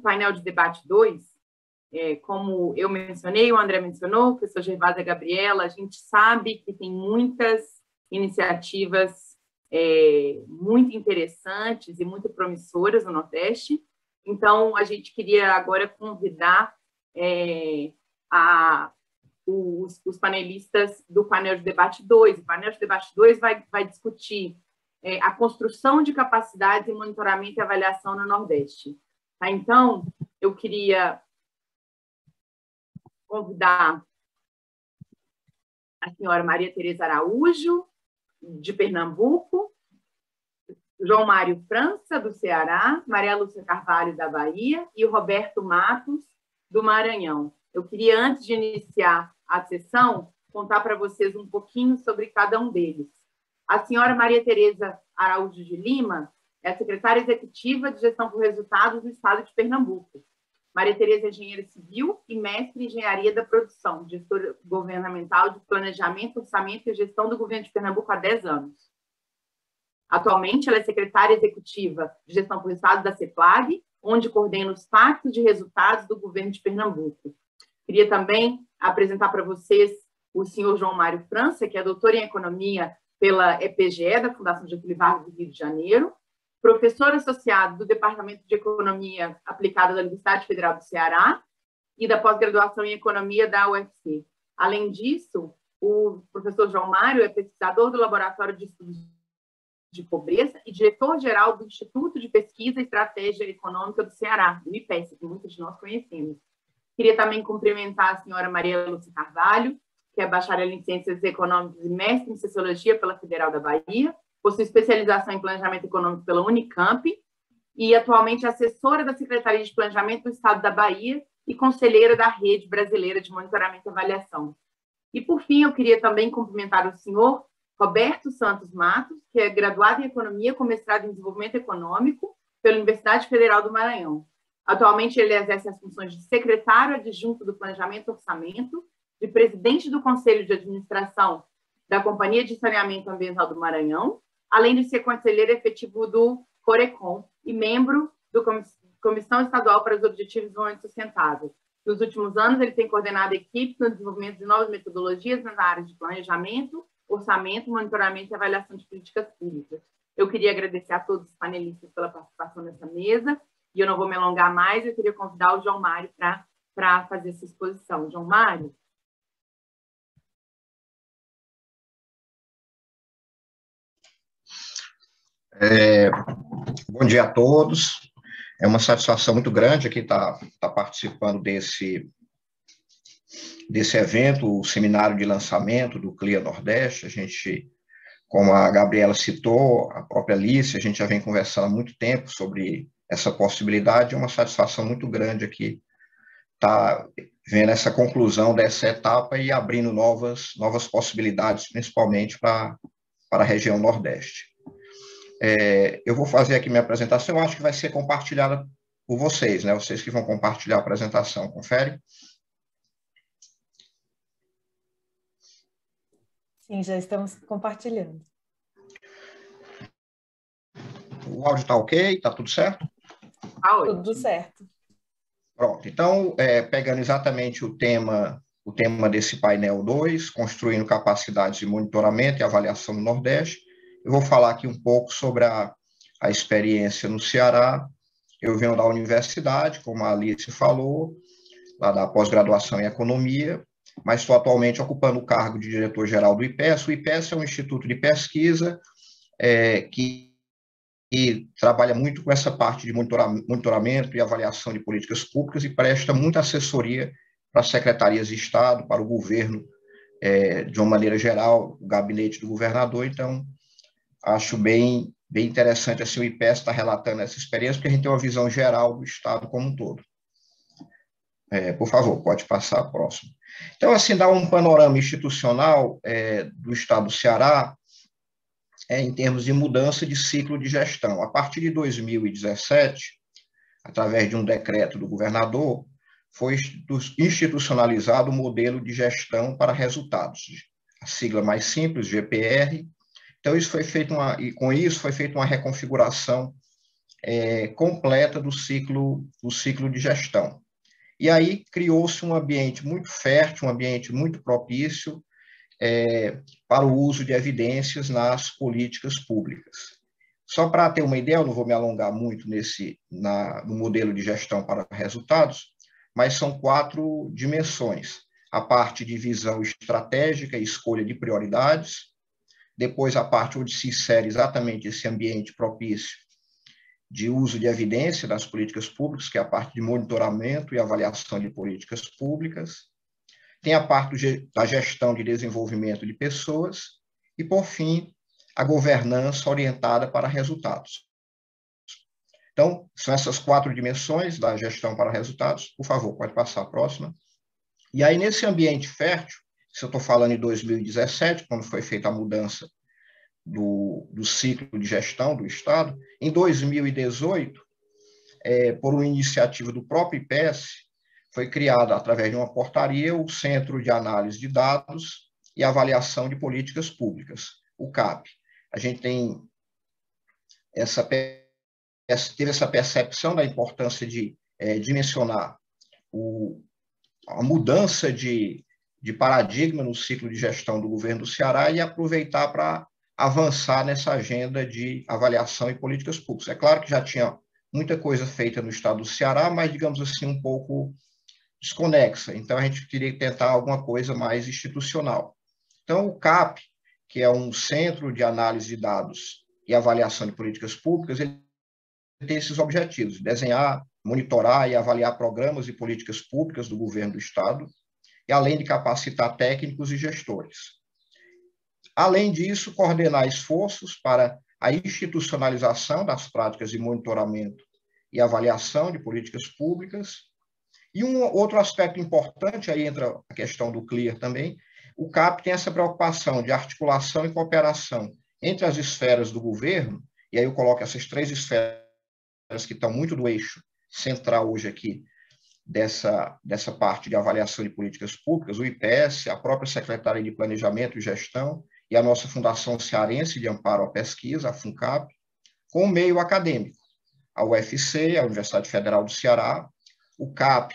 painel de debate 2, como eu mencionei, o André mencionou, o professor Gervásio e a Gabriela, a gente sabe que tem muitas iniciativas muito interessantes e muito promissoras no Nordeste. Então, a gente queria agora convidar os panelistas do painel de debate 2. O painel de debate 2 vai discutir a construção de capacidades em monitoramento e avaliação no Nordeste. Tá? Então, eu queria convidar a senhora Maria Tereza Araújo, de Pernambuco, João Mário França, do Ceará, Maria Lúcia Carvalho, da Bahia, e o Roberto Matos, do Maranhão. Eu queria, antes de iniciar a sessão, contar para vocês um pouquinho sobre cada um deles. A senhora Maria Tereza Araújo de Lima é a secretária executiva de Gestão por Resultados do Estado de Pernambuco. Maria Tereza é engenheira civil e mestre em engenharia da produção, gestora governamental de planejamento, orçamento e gestão do governo de Pernambuco há 10 anos. Atualmente, ela é secretária executiva de gestão por resultados da CEPLAG, onde coordena os pactos de resultados do governo de Pernambuco. Queria também apresentar para vocês o senhor João Mário França, que é doutor em economia pela EPGE, da Fundação Getúlio Vargas do Rio de Janeiro, professor associado do Departamento de Economia Aplicada da Universidade Federal do Ceará e da pós-graduação em Economia da UFC. Além disso, o professor João Mário é pesquisador do Laboratório de Estudos de Pobreza e diretor-geral do Instituto de Pesquisa e Estratégia Econômica do Ceará, do IPES, que muitos de nós conhecemos. Queria também cumprimentar a senhora Maria Lúcia Carvalho, que é bacharel em Ciências Econômicas e mestre em Sociologia pela Federal da Bahia, possui especialização em Planejamento Econômico pela Unicamp e atualmente é assessora da Secretaria de Planejamento do Estado da Bahia e conselheira da Rede Brasileira de Monitoramento e Avaliação. E, por fim, eu queria também cumprimentar o senhor Roberto Santos Matos, que é graduado em Economia com mestrado em Desenvolvimento Econômico pela Universidade Federal do Maranhão. Atualmente, ele exerce as funções de secretário adjunto do Planejamento e Orçamento, de presidente do Conselho de Administração da Companhia de Saneamento Ambiental do Maranhão, além de ser conselheiro efetivo do Corecon e membro da Comissão Estadual para os Objetivos de Desenvolvimento Sustentável. Nos últimos anos, ele tem coordenado equipes no desenvolvimento de novas metodologias nas áreas de planejamento, orçamento, monitoramento e avaliação de políticas públicas. Eu queria agradecer a todos os panelistas pela participação nessa mesa, e eu não vou me alongar mais, eu queria convidar o João Mário para fazer essa exposição. João Mário? Bom dia a todos. É uma satisfação muito grande aqui estar participando desse evento, o seminário de lançamento do CLIA Nordeste. A gente, como a Gabriela citou, a própria Alice, a gente já vem conversando há muito tempo sobre essa possibilidade. É uma satisfação muito grande aqui estar vendo essa conclusão dessa etapa e abrindo novas possibilidades, principalmente para a região Nordeste. Eu vou fazer aqui minha apresentação, eu acho que vai ser compartilhada por vocês, né? Vocês que vão compartilhar a apresentação, confere? Sim, já estamos compartilhando. O áudio está ok? Está tudo certo? Tudo certo. Pronto, então, pegando exatamente o tema desse painel 2, construindo capacidades de monitoramento e avaliação no Nordeste, eu vou falar aqui um pouco sobre a experiência no Ceará. Eu venho da universidade, como a Alice falou, lá da pós-graduação em Economia, mas estou atualmente ocupando o cargo de diretor-geral do IPES. O IPES é um instituto de pesquisa que trabalha muito com essa parte de monitoramento e avaliação de políticas públicas e presta muita assessoria para as secretarias de Estado, para o governo, de uma maneira geral, o gabinete do governador. Então, acho bem interessante assim, o IPES estar relatando essa experiência, porque a gente tem uma visão geral do Estado como um todo. Por favor, pode passar a próxima. Então, assim, dá um panorama institucional do Estado do Ceará em termos de mudança de ciclo de gestão. A partir de 2017, através de um decreto do governador, foi institucionalizado o modelo de gestão para resultados, a sigla mais simples, GPR. Então, isso foi feito com isso foi feita uma reconfiguração completa do ciclo de gestão. E aí criou-se um ambiente muito fértil, um ambiente muito propício para o uso de evidências nas políticas públicas. Só para ter uma ideia, eu não vou me alongar muito no modelo de gestão para resultados, mas são 4 dimensões. A parte de visão estratégica e escolha de prioridades, depois a parte onde se insere exatamente esse ambiente propício de uso de evidência das políticas públicas, que é a parte de monitoramento e avaliação de políticas públicas. Tem a parte da gestão de desenvolvimento de pessoas e, por fim, a governança orientada para resultados. Então, são essas 4 dimensões da gestão para resultados. Por favor, pode passar a próxima. E aí, nesse ambiente fértil, se eu estou falando em 2017, quando foi feita a mudança do ciclo de gestão do Estado, em 2018, por uma iniciativa do próprio IPES, foi criado, através de uma portaria, o Centro de Análise de Dados e Avaliação de Políticas Públicas, o CAP. A gente teve essa percepção da importância de dimensionar a mudança de paradigma no ciclo de gestão do governo do Ceará e aproveitar para avançar nessa agenda de avaliação e políticas públicas. É claro que já tinha muita coisa feita no estado do Ceará, mas, digamos assim, um pouco desconexa. Então, a gente queria tentar alguma coisa mais institucional. Então, o CAP, que é um centro de análise de dados e avaliação de políticas públicas, ele tem esses objetivos: desenhar, monitorar e avaliar programas e políticas públicas do governo do estado, e além de capacitar técnicos e gestores. Além disso, coordenar esforços para a institucionalização das práticas de monitoramento e avaliação de políticas públicas. E um outro aspecto importante, aí entra a questão do CLEAR também, o CAP tem essa preocupação de articulação e cooperação entre as esferas do governo, e aí eu coloco essas 3 esferas que estão muito do eixo central hoje aqui, dessa parte de avaliação de políticas públicas, o IPES, a própria Secretaria de Planejamento e Gestão, e a nossa Fundação Cearense de Amparo à Pesquisa, a FUNCAP, com o meio acadêmico, a UFC, a Universidade Federal do Ceará. O CAP,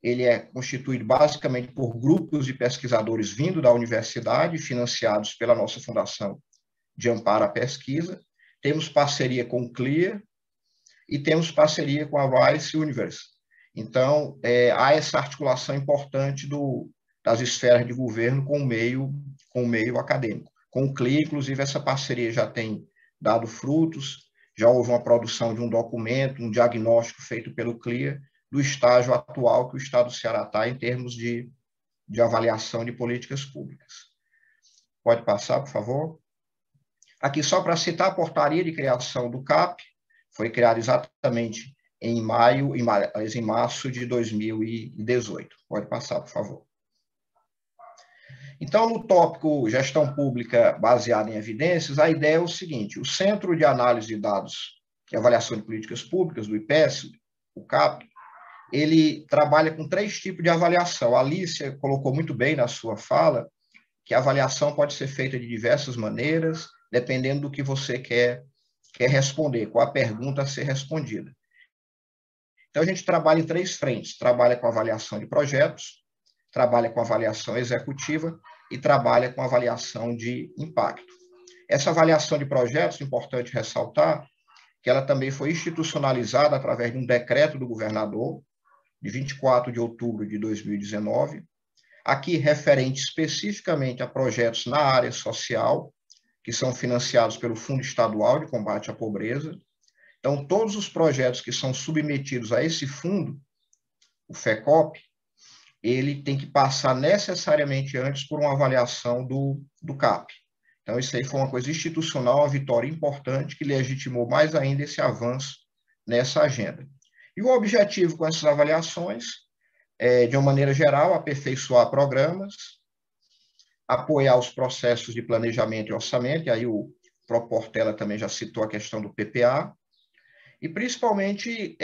ele é constituído basicamente por grupos de pesquisadores vindo da universidade, financiados pela nossa Fundação de Amparo à Pesquisa. Temos parceria com o CLEAR e temos parceria com a Rice University. Então, há essa articulação importante das esferas de governo com o meio acadêmico. Com o CLEAR, inclusive, essa parceria já tem dado frutos, já houve uma produção de um documento, um diagnóstico feito pelo CLEAR, do estágio atual que o Estado do Ceará está em termos de avaliação de políticas públicas. Pode passar, por favor. Aqui, só para citar, a portaria de criação do CAP foi criada exatamente em março de 2018. Pode passar, por favor. Então, no tópico gestão pública baseada em evidências, a ideia é o seguinte: o Centro de Análise de Dados e Avaliação de Políticas Públicas, do IPES, o CAP, ele trabalha com 3 tipos de avaliação. A Alicia colocou muito bem na sua fala que a avaliação pode ser feita de diversas maneiras, dependendo do que você quer responder, qual a pergunta a ser respondida. Então, a gente trabalha em 3 frentes: trabalha com avaliação de projetos, trabalha com avaliação executiva e trabalha com avaliação de impacto. Essa avaliação de projetos, importante ressaltar, que ela também foi institucionalizada através de um decreto do governador, de 24 de outubro de 2019, aqui referente especificamente a projetos na área social, que são financiados pelo Fundo Estadual de Combate à Pobreza. Então, todos os projetos que são submetidos a esse fundo, o FECOP, ele tem que passar necessariamente antes por uma avaliação do CAP. Então, isso aí foi uma coisa institucional, uma vitória importante que legitimou mais ainda esse avanço nessa agenda. E o objetivo com essas avaliações é, de uma maneira geral, aperfeiçoar programas, apoiar os processos de planejamento e orçamento, e aí o próprio Portela também já citou a questão do PPA, e principalmente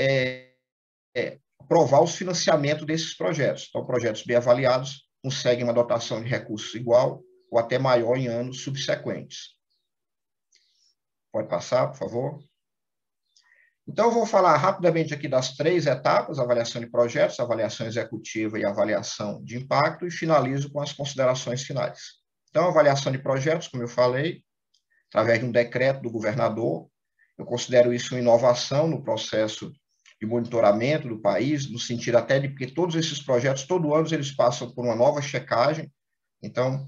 aprovar os financiamentos desses projetos. Então, projetos bem avaliados conseguem uma dotação de recursos igual ou até maior em anos subsequentes. Pode passar, por favor. Então, eu vou falar rapidamente aqui das 3 etapas: avaliação de projetos, avaliação executiva e avaliação de impacto, e finalizo com as considerações finais. Então, avaliação de projetos, como eu falei, através de um decreto do governador, eu considero isso uma inovação no processo de monitoramento do país, no sentido até de porque todos esses projetos, todo ano, eles passam por uma nova checagem. Então,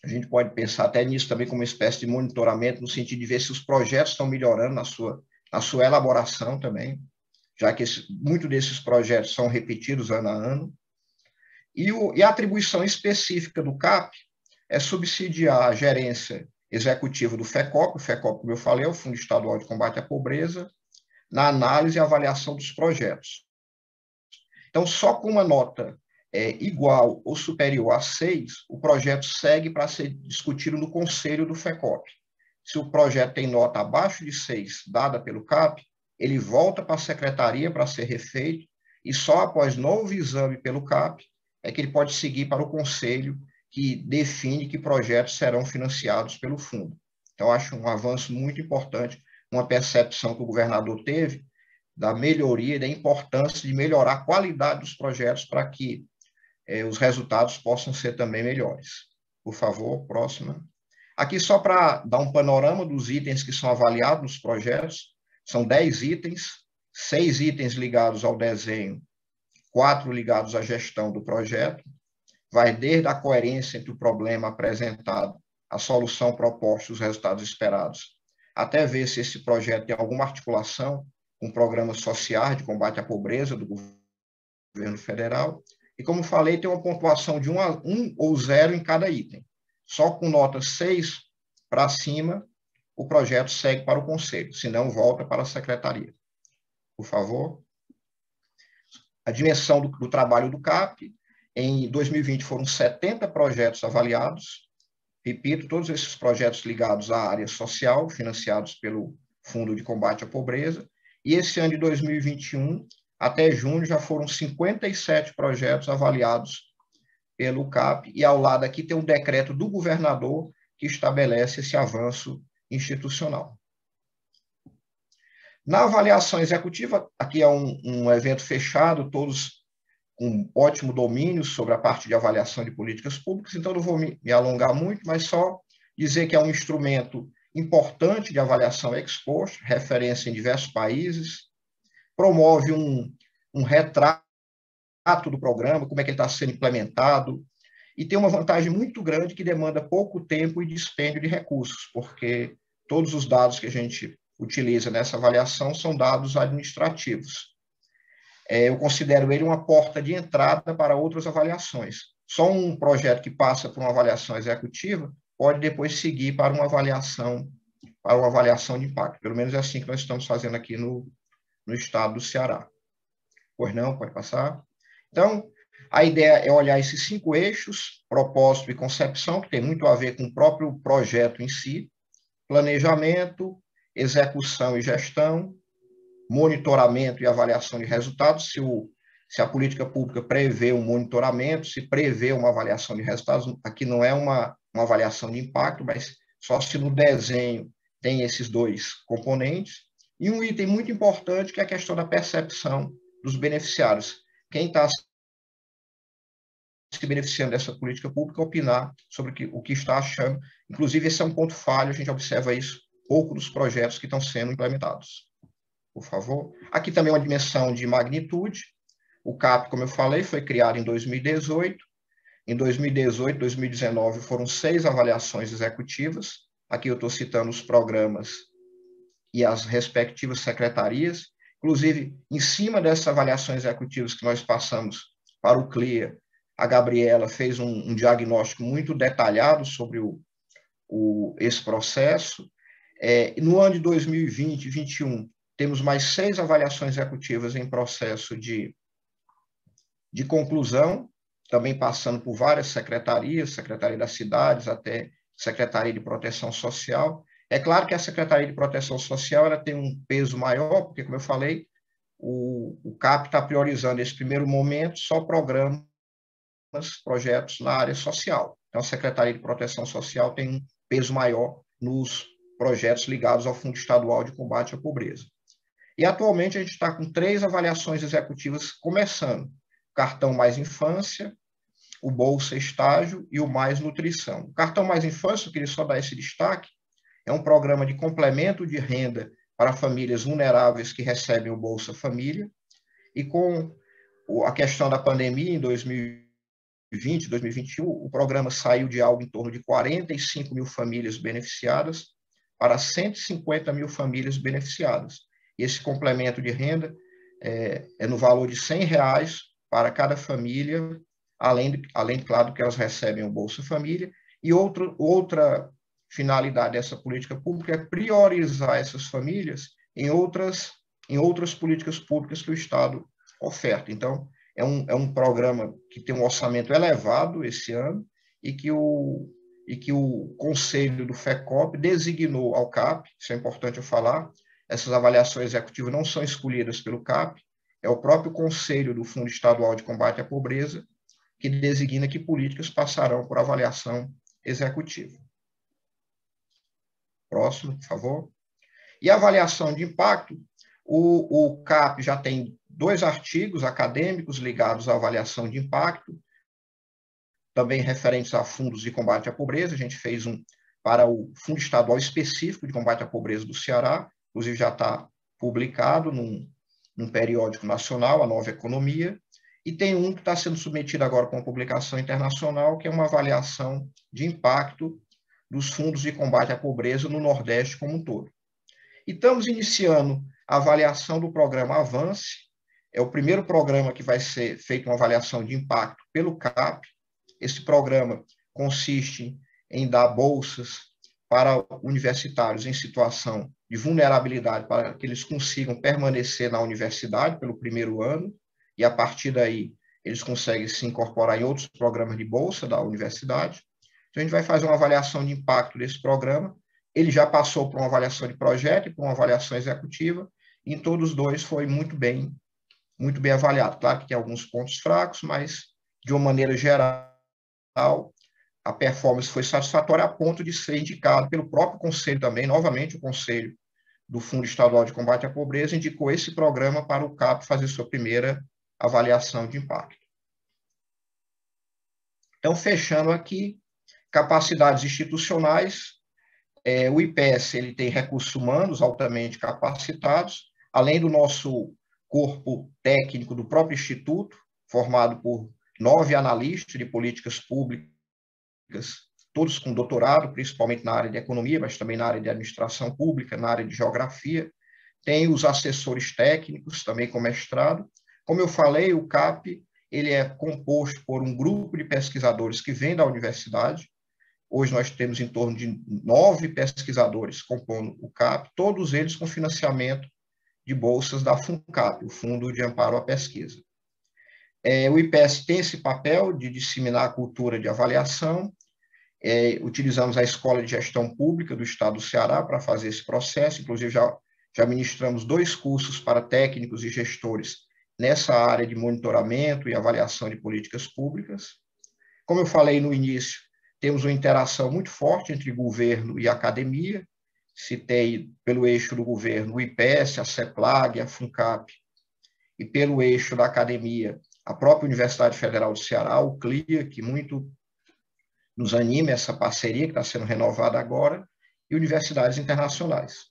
a gente pode pensar até nisso também como uma espécie de monitoramento, no sentido de ver se os projetos estão melhorando na sua elaboração também, já que muitos desses projetos são repetidos ano a ano. E a atribuição específica do CAP é subsidiar a gerência executiva do FECOP. O FECOP, como eu falei, é o Fundo Estadual de Combate à Pobreza, na análise e avaliação dos projetos. Então, só com uma nota igual ou superior a 6, o projeto segue para ser discutido no conselho do FECOP. Se o projeto tem nota abaixo de 6, dada pelo CAP, ele volta para a secretaria para ser refeito, e só após novo exame pelo CAP é que ele pode seguir para o conselho, que define que projetos serão financiados pelo fundo. Então, acho um avanço muito importante, uma percepção que o governador teve da melhoria e da importância de melhorar a qualidade dos projetos para que os resultados possam ser também melhores. Por favor, próxima. Aqui, só para dar um panorama dos itens que são avaliados nos projetos, são 10 itens, 6 itens ligados ao desenho, 4 ligados à gestão do projeto. Vai desde a coerência entre o problema apresentado, a solução proposta e os resultados esperados, até ver se esse projeto tem alguma articulação com programas sociais de combate à pobreza do governo federal. E, como falei, tem uma pontuação de 1 ou 0 em cada item. Só com nota 6 para cima, o projeto segue para o conselho, senão volta para a secretaria. Por favor. A dimensão do trabalho do CAP: em 2020 foram 70 projetos avaliados. Repito, todos esses projetos ligados à área social, financiados pelo Fundo de Combate à Pobreza. E esse ano de 2021, até junho, já foram 57 projetos avaliados pelo CAP. E ao lado aqui tem um decreto do governador que estabelece esse avanço institucional. Na avaliação executiva, aqui é um evento fechado, todos com ótimo domínio sobre a parte de avaliação de políticas públicas, então não vou me alongar muito, mas só dizer que é um instrumento importante de avaliação ex post, referência em diversos países, promove um retrato do programa, como é que ele está sendo implementado, e tem uma vantagem muito grande que demanda pouco tempo e dispêndio de recursos, porque todos os dados que a gente utiliza nessa avaliação são dados administrativos. Eu considero ele uma porta de entrada para outras avaliações. Só um projeto que passa por uma avaliação executiva pode depois seguir para uma avaliação de impacto. Pelo menos é assim que nós estamos fazendo aqui no estado do Ceará. Pois não, pode passar. Então, a ideia é olhar esses 5 eixos: propósito e concepção, que tem muito a ver com o próprio projeto em si, planejamento, execução e gestão, monitoramento e avaliação de resultados, se a política pública prevê um monitoramento, se prevê uma avaliação de resultados. Aqui não é uma avaliação de impacto, mas só se no desenho tem esses 2 componentes. E um item muito importante, que é a questão da percepção dos beneficiários. Quem está se beneficiando dessa política pública, opinar sobre o que está achando. Inclusive, esse é um ponto falho, a gente observa isso pouco nos projetos que estão sendo implementados. Por favor. Aqui também uma dimensão de magnitude. O CAP, como eu falei, foi criado em 2018. Em 2018, 2019, foram 6 avaliações executivas. Aqui eu estou citando os programas e as respectivas secretarias. Inclusive, em cima dessas avaliações executivas que nós passamos para o CLIA, a Gabriela fez um diagnóstico muito detalhado sobre esse processo. No ano de 2020 e 2021, temos mais 6 avaliações executivas em processo de conclusão, também passando por várias secretarias, Secretaria das Cidades, até Secretaria de Proteção Social. É claro que a Secretaria de Proteção Social ela tem um peso maior, porque, como eu falei, o CAP está priorizando, nesse primeiro momento, só projetos na área social. Então, a Secretaria de Proteção Social tem um peso maior nos projetos ligados ao Fundo Estadual de Combate à Pobreza. E, atualmente, a gente está com 3 avaliações executivas começando. Cartão Mais Infância, o Bolsa Estágio e o Mais Nutrição. O Cartão Mais Infância, eu queria só dar esse destaque, é um programa de complemento de renda para famílias vulneráveis que recebem o Bolsa Família. E com a questão da pandemia, em 2020, 2021, o programa saiu de algo em torno de 45 mil famílias beneficiadas para 150 mil famílias beneficiadas. E esse complemento de renda é no valor de R$100 para cada família, além, claro, que elas recebem o Bolsa Família. E outra finalidade dessa política pública é priorizar essas famílias em outras políticas públicas que o Estado oferta. Então, é um programa que tem um orçamento elevado esse ano e que o Conselho do FECOP designou ao CAP, isso é importante eu falar, essas avaliações executivas não são escolhidas pelo CAP, é o próprio Conselho do Fundo Estadual de Combate à Pobreza que designa que políticas passarão por avaliação executiva. Próximo, por favor. E a avaliação de impacto, o CAP já tem 2 artigos acadêmicos ligados à avaliação de impacto, também referentes a fundos de combate à pobreza. A gente fez um para o Fundo Estadual Específico de Combate à Pobreza do Ceará, inclusive já está publicado num periódico nacional, a Nova Economia, e tem um que está sendo submetido agora com uma publicação internacional, que é uma avaliação de impacto dos fundos de combate à pobreza no Nordeste como um todo. E estamos iniciando a avaliação do programa Avance, é o primeiro programa que vai ser feito uma avaliação de impacto pelo CAP. Esse programa consiste em dar bolsas para universitários em situação de vulnerabilidade, para que eles consigam permanecer na universidade pelo primeiro ano, e a partir daí eles conseguem se incorporar em outros programas de bolsa da universidade. Então, a gente vai fazer uma avaliação de impacto desse programa. Ele já passou por uma avaliação de projeto e por uma avaliação executiva, e em todos os 2 foi muito bem avaliado. Claro que tem alguns pontos fracos, mas, de uma maneira geral, a performance foi satisfatória a ponto de ser indicado pelo próprio Conselho também. Novamente, o Conselho do Fundo Estadual de Combate à Pobreza indicou esse programa para o CAP fazer sua primeira avaliação de impacto. Então, fechando aqui, capacidades institucionais, o IPES ele tem recursos humanos altamente capacitados, além do nosso corpo técnico do próprio Instituto, formado por 9 analistas de políticas públicas, todos com doutorado, principalmente na área de economia, mas também na área de administração pública, na área de geografia. Tem os assessores técnicos, também com mestrado. Como eu falei, o CAP ele é composto por um grupo de pesquisadores que vem da universidade. Hoje nós temos em torno de 9 pesquisadores compondo o CAP, todos eles com financiamento de bolsas da FUNCAP, o Fundo de Amparo à Pesquisa. O IPES tem esse papel de disseminar a cultura de avaliação. Utilizamos a Escola de Gestão Pública do Estado do Ceará para fazer esse processo, inclusive já ministramos 2 cursos para técnicos e gestores nessa área de monitoramento e avaliação de políticas públicas. Como eu falei no início, temos uma interação muito forte entre governo e academia. Citei pelo eixo do governo o IPES, a CEPLAG, a FUNCAP, e pelo eixo da academia, a própria Universidade Federal do Ceará, o CLIA, que muito nos anima essa parceria que está sendo renovada agora, e universidades internacionais.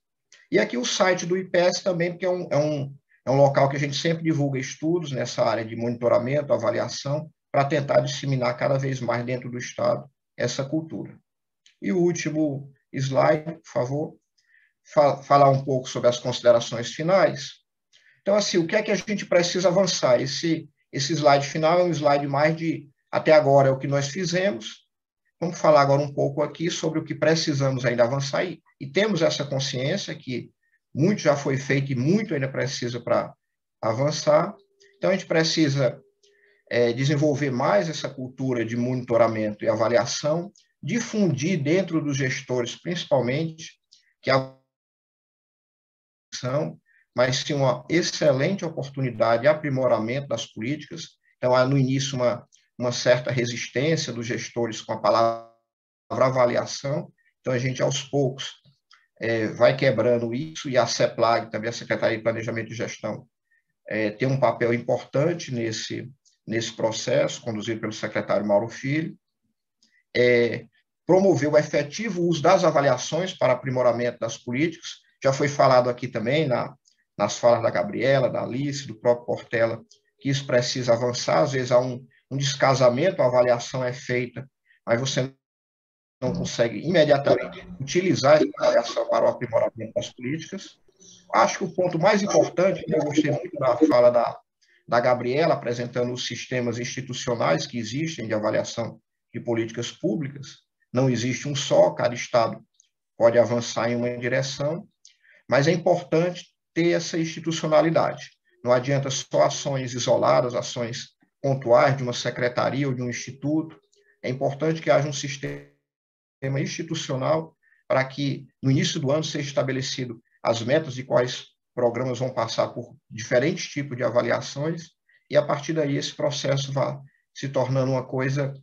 E aqui o site do IPES também, porque é um local que a gente sempre divulga estudos nessa área de monitoramento, avaliação, para tentar disseminar cada vez mais dentro do Estado essa cultura. E o último slide, por favor, falar um pouco sobre as considerações finais. Então, assim, o que é que a gente precisa avançar? Esse slide final é um slide mais de, até agora, é o que nós fizemos. Vamos falar agora um pouco aqui sobre o que precisamos ainda avançar, e temos essa consciência que muito já foi feito e muito ainda precisa para avançar. Então, a gente precisa desenvolver mais essa cultura de monitoramento e avaliação, difundir dentro dos gestores, principalmente, que a mas sim uma excelente oportunidade de aprimoramento das políticas. Então, há no início uma certa resistência dos gestores com a palavra avaliação. Então, a gente, aos poucos, vai quebrando isso, e a CEPLAG, também a Secretaria de Planejamento e Gestão, tem um papel importante nesse processo, conduzido pelo secretário Mauro Filho, promover o efetivo uso das avaliações para aprimoramento das políticas. Já foi falado aqui também, nas falas da Gabriela, da Alice, do próprio Portela, que isso precisa avançar. Às vezes há um descasamento, a avaliação é feita, mas você não consegue imediatamente utilizar essa avaliação para o aprimoramento das políticas. Acho que o ponto mais importante, eu gostei muito da fala da Gabriela, apresentando os sistemas institucionais que existem de avaliação de políticas públicas. Não existe um só, cada estado pode avançar em uma direção, mas é importante ter essa institucionalidade. Não adianta só ações isoladas, ações pontuais de uma secretaria ou de um instituto. É importante que haja um sistema institucional para que, no início do ano, seja estabelecido as metas de quais programas vão passar por diferentes tipos de avaliações, e, a partir daí, esse processo vai se tornando uma coisa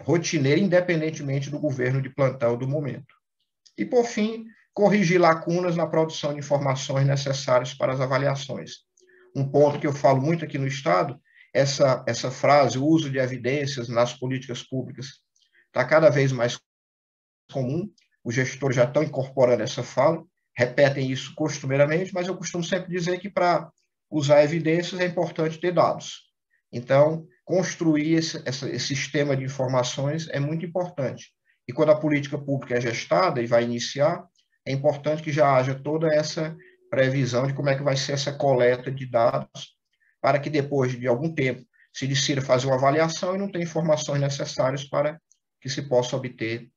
rotineira, independentemente do governo de plantão do momento. E, por fim, corrigir lacunas na produção de informações necessárias para as avaliações. Um ponto que eu falo muito aqui no Estado, essa frase, o uso de evidências nas políticas públicas, está cada vez mais comum, os gestores já estão incorporando essa fala, repetem isso costumeiramente, mas eu costumo sempre dizer que para usar evidências é importante ter dados. Então, construir esse sistema de informações é muito importante. E quando a política pública é gestada e vai iniciar, é importante que já haja toda essa previsão de como é que vai ser essa coleta de dados, para que depois de algum tempo se decida fazer uma avaliação e não tenha informações necessárias para que se possa obter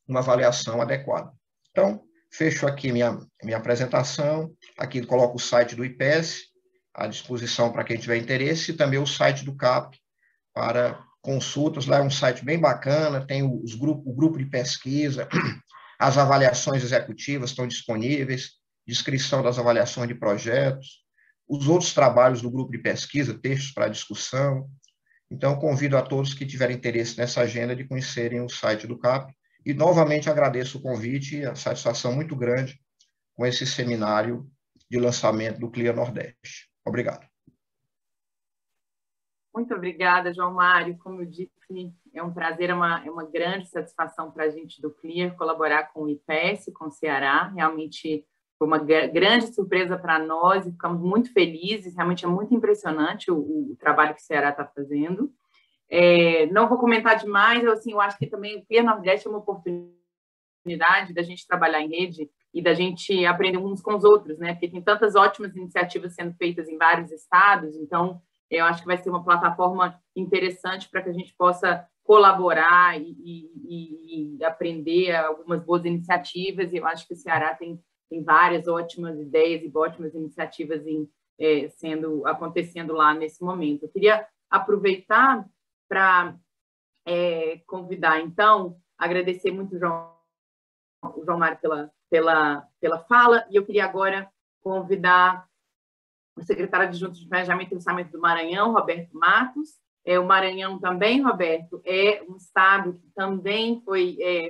uma avaliação adequada. Então, fecho aqui minha apresentação, aqui coloco o site do IPES à disposição para quem tiver interesse, e também o site do CAP para consultas. Lá é um site bem bacana, tem o grupo de pesquisa, as avaliações executivas estão disponíveis, descrição das avaliações de projetos, os outros trabalhos do grupo de pesquisa, textos para discussão. Então, convido a todos que tiverem interesse nessa agenda de conhecerem o site do CAP, e novamente agradeço o convite e a satisfação muito grande com esse seminário de lançamento do CLIA Nordeste. Obrigado. Muito obrigada, João Mário. Como eu disse, é um prazer, é uma grande satisfação para a gente do CLIA colaborar com o IPES, com o Ceará. Realmente foi uma grande surpresa para nós e ficamos muito felizes. Realmente é muito impressionante o trabalho que o Ceará está fazendo. Não vou comentar demais, eu acho que também o CLIA Nordeste é uma oportunidade da gente trabalhar em rede e da gente aprender uns com os outros, né? Porque tem tantas ótimas iniciativas sendo feitas em vários estados, então eu acho que vai ser uma plataforma interessante para que a gente possa colaborar e aprender algumas boas iniciativas, e eu acho que o Ceará tem várias ótimas ideias e ótimas iniciativas acontecendo lá nesse momento. Eu queria aproveitar para convidar, então, agradecer muito o João Mário pela fala, e eu queria agora convidar o secretário adjunto de Planejamento e Orçamento do Maranhão, Roberto Matos. O Maranhão também, Roberto, é um estado que também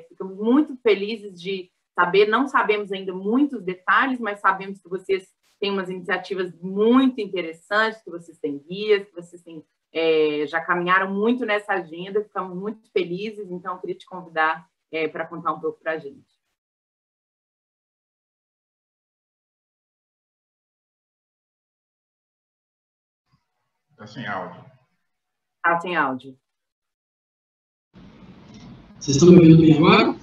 ficamos muito felizes de saber, não sabemos ainda muitos detalhes, mas sabemos que vocês têm umas iniciativas muito interessantes, que vocês têm guias, que vocês já caminharam muito nessa agenda, ficamos muito felizes, então eu queria te convidar para contar um pouco para a gente. Está sem áudio. Está sem áudio. Vocês estão me ouvindo bem agora?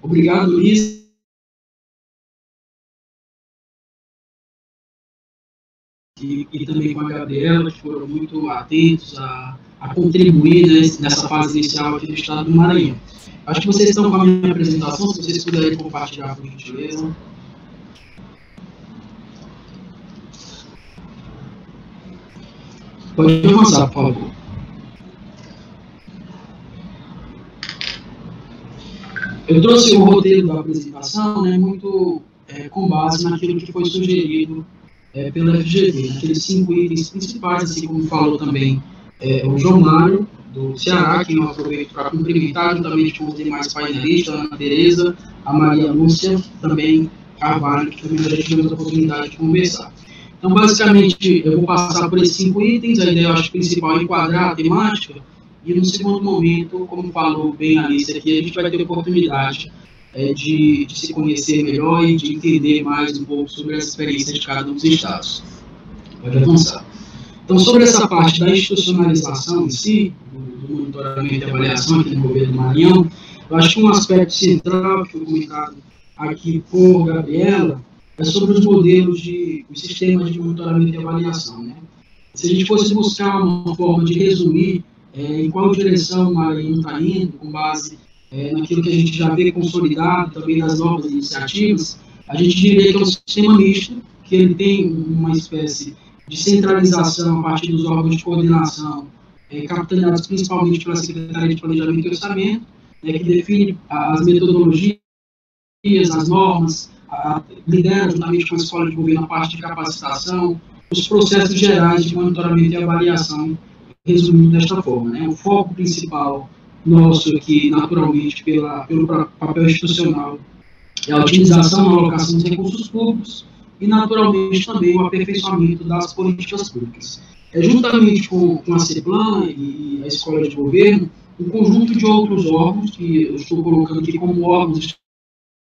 Obrigado, Luiz. E também com a Gabriela, que foram muito atentos a contribuir nessa fase inicial aqui do estado do Maranhão. Acho que vocês estão com a minha apresentação, se vocês puderem compartilhar, por gentileza. Pode avançar, por favor. Eu trouxe o roteiro da apresentação, né, muito com base naquilo que foi sugerido pela FGV, naqueles 5 itens principais, assim como falou também o João Mário, do Ceará, que eu aproveito para cumprimentar, juntamente com os demais painelistas, a Ana Tereza, a Maria Lúcia, também Carvalho, que também já tivemos a oportunidade de conversar. Então, basicamente, eu vou passar por esses 5 itens. A ideia, eu acho, principal é enquadrar a temática, e no segundo momento, como falou bem a Alice aqui, a gente vai ter a oportunidade de se conhecer melhor e de entender mais um pouco sobre a experiência de cada um dos estados. Pode avançar. Então, sobre essa parte da institucionalização em si, do monitoramento e avaliação aqui no governo do Maranhão, eu acho que um aspecto central que foi comentado aqui por Gabriela é sobre os modelos os sistemas de monitoramento e avaliação, né? Se a gente fosse buscar uma forma de resumir em qual direção o Maranhão está indo, com base naquilo que a gente já vê consolidado, também das novas iniciativas, a gente diria que é um sistema misto, que ele tem uma espécie de centralização a partir dos órgãos de coordenação, capitaneados principalmente pela Secretaria de Planejamento e Orçamento, que define as metodologias, as normas, lidera juntamente com a Escola de Governo a parte de capacitação, os processos gerais de monitoramento e avaliação, resumindo desta forma, né? O foco principal nosso aqui, naturalmente, pelo papel institucional, é a otimização e alocação dos recursos públicos e, naturalmente, também o aperfeiçoamento das políticas públicas. Juntamente com a CEPLAN e a Escola de Governo, um conjunto de outros órgãos, que eu estou colocando aqui como órgãos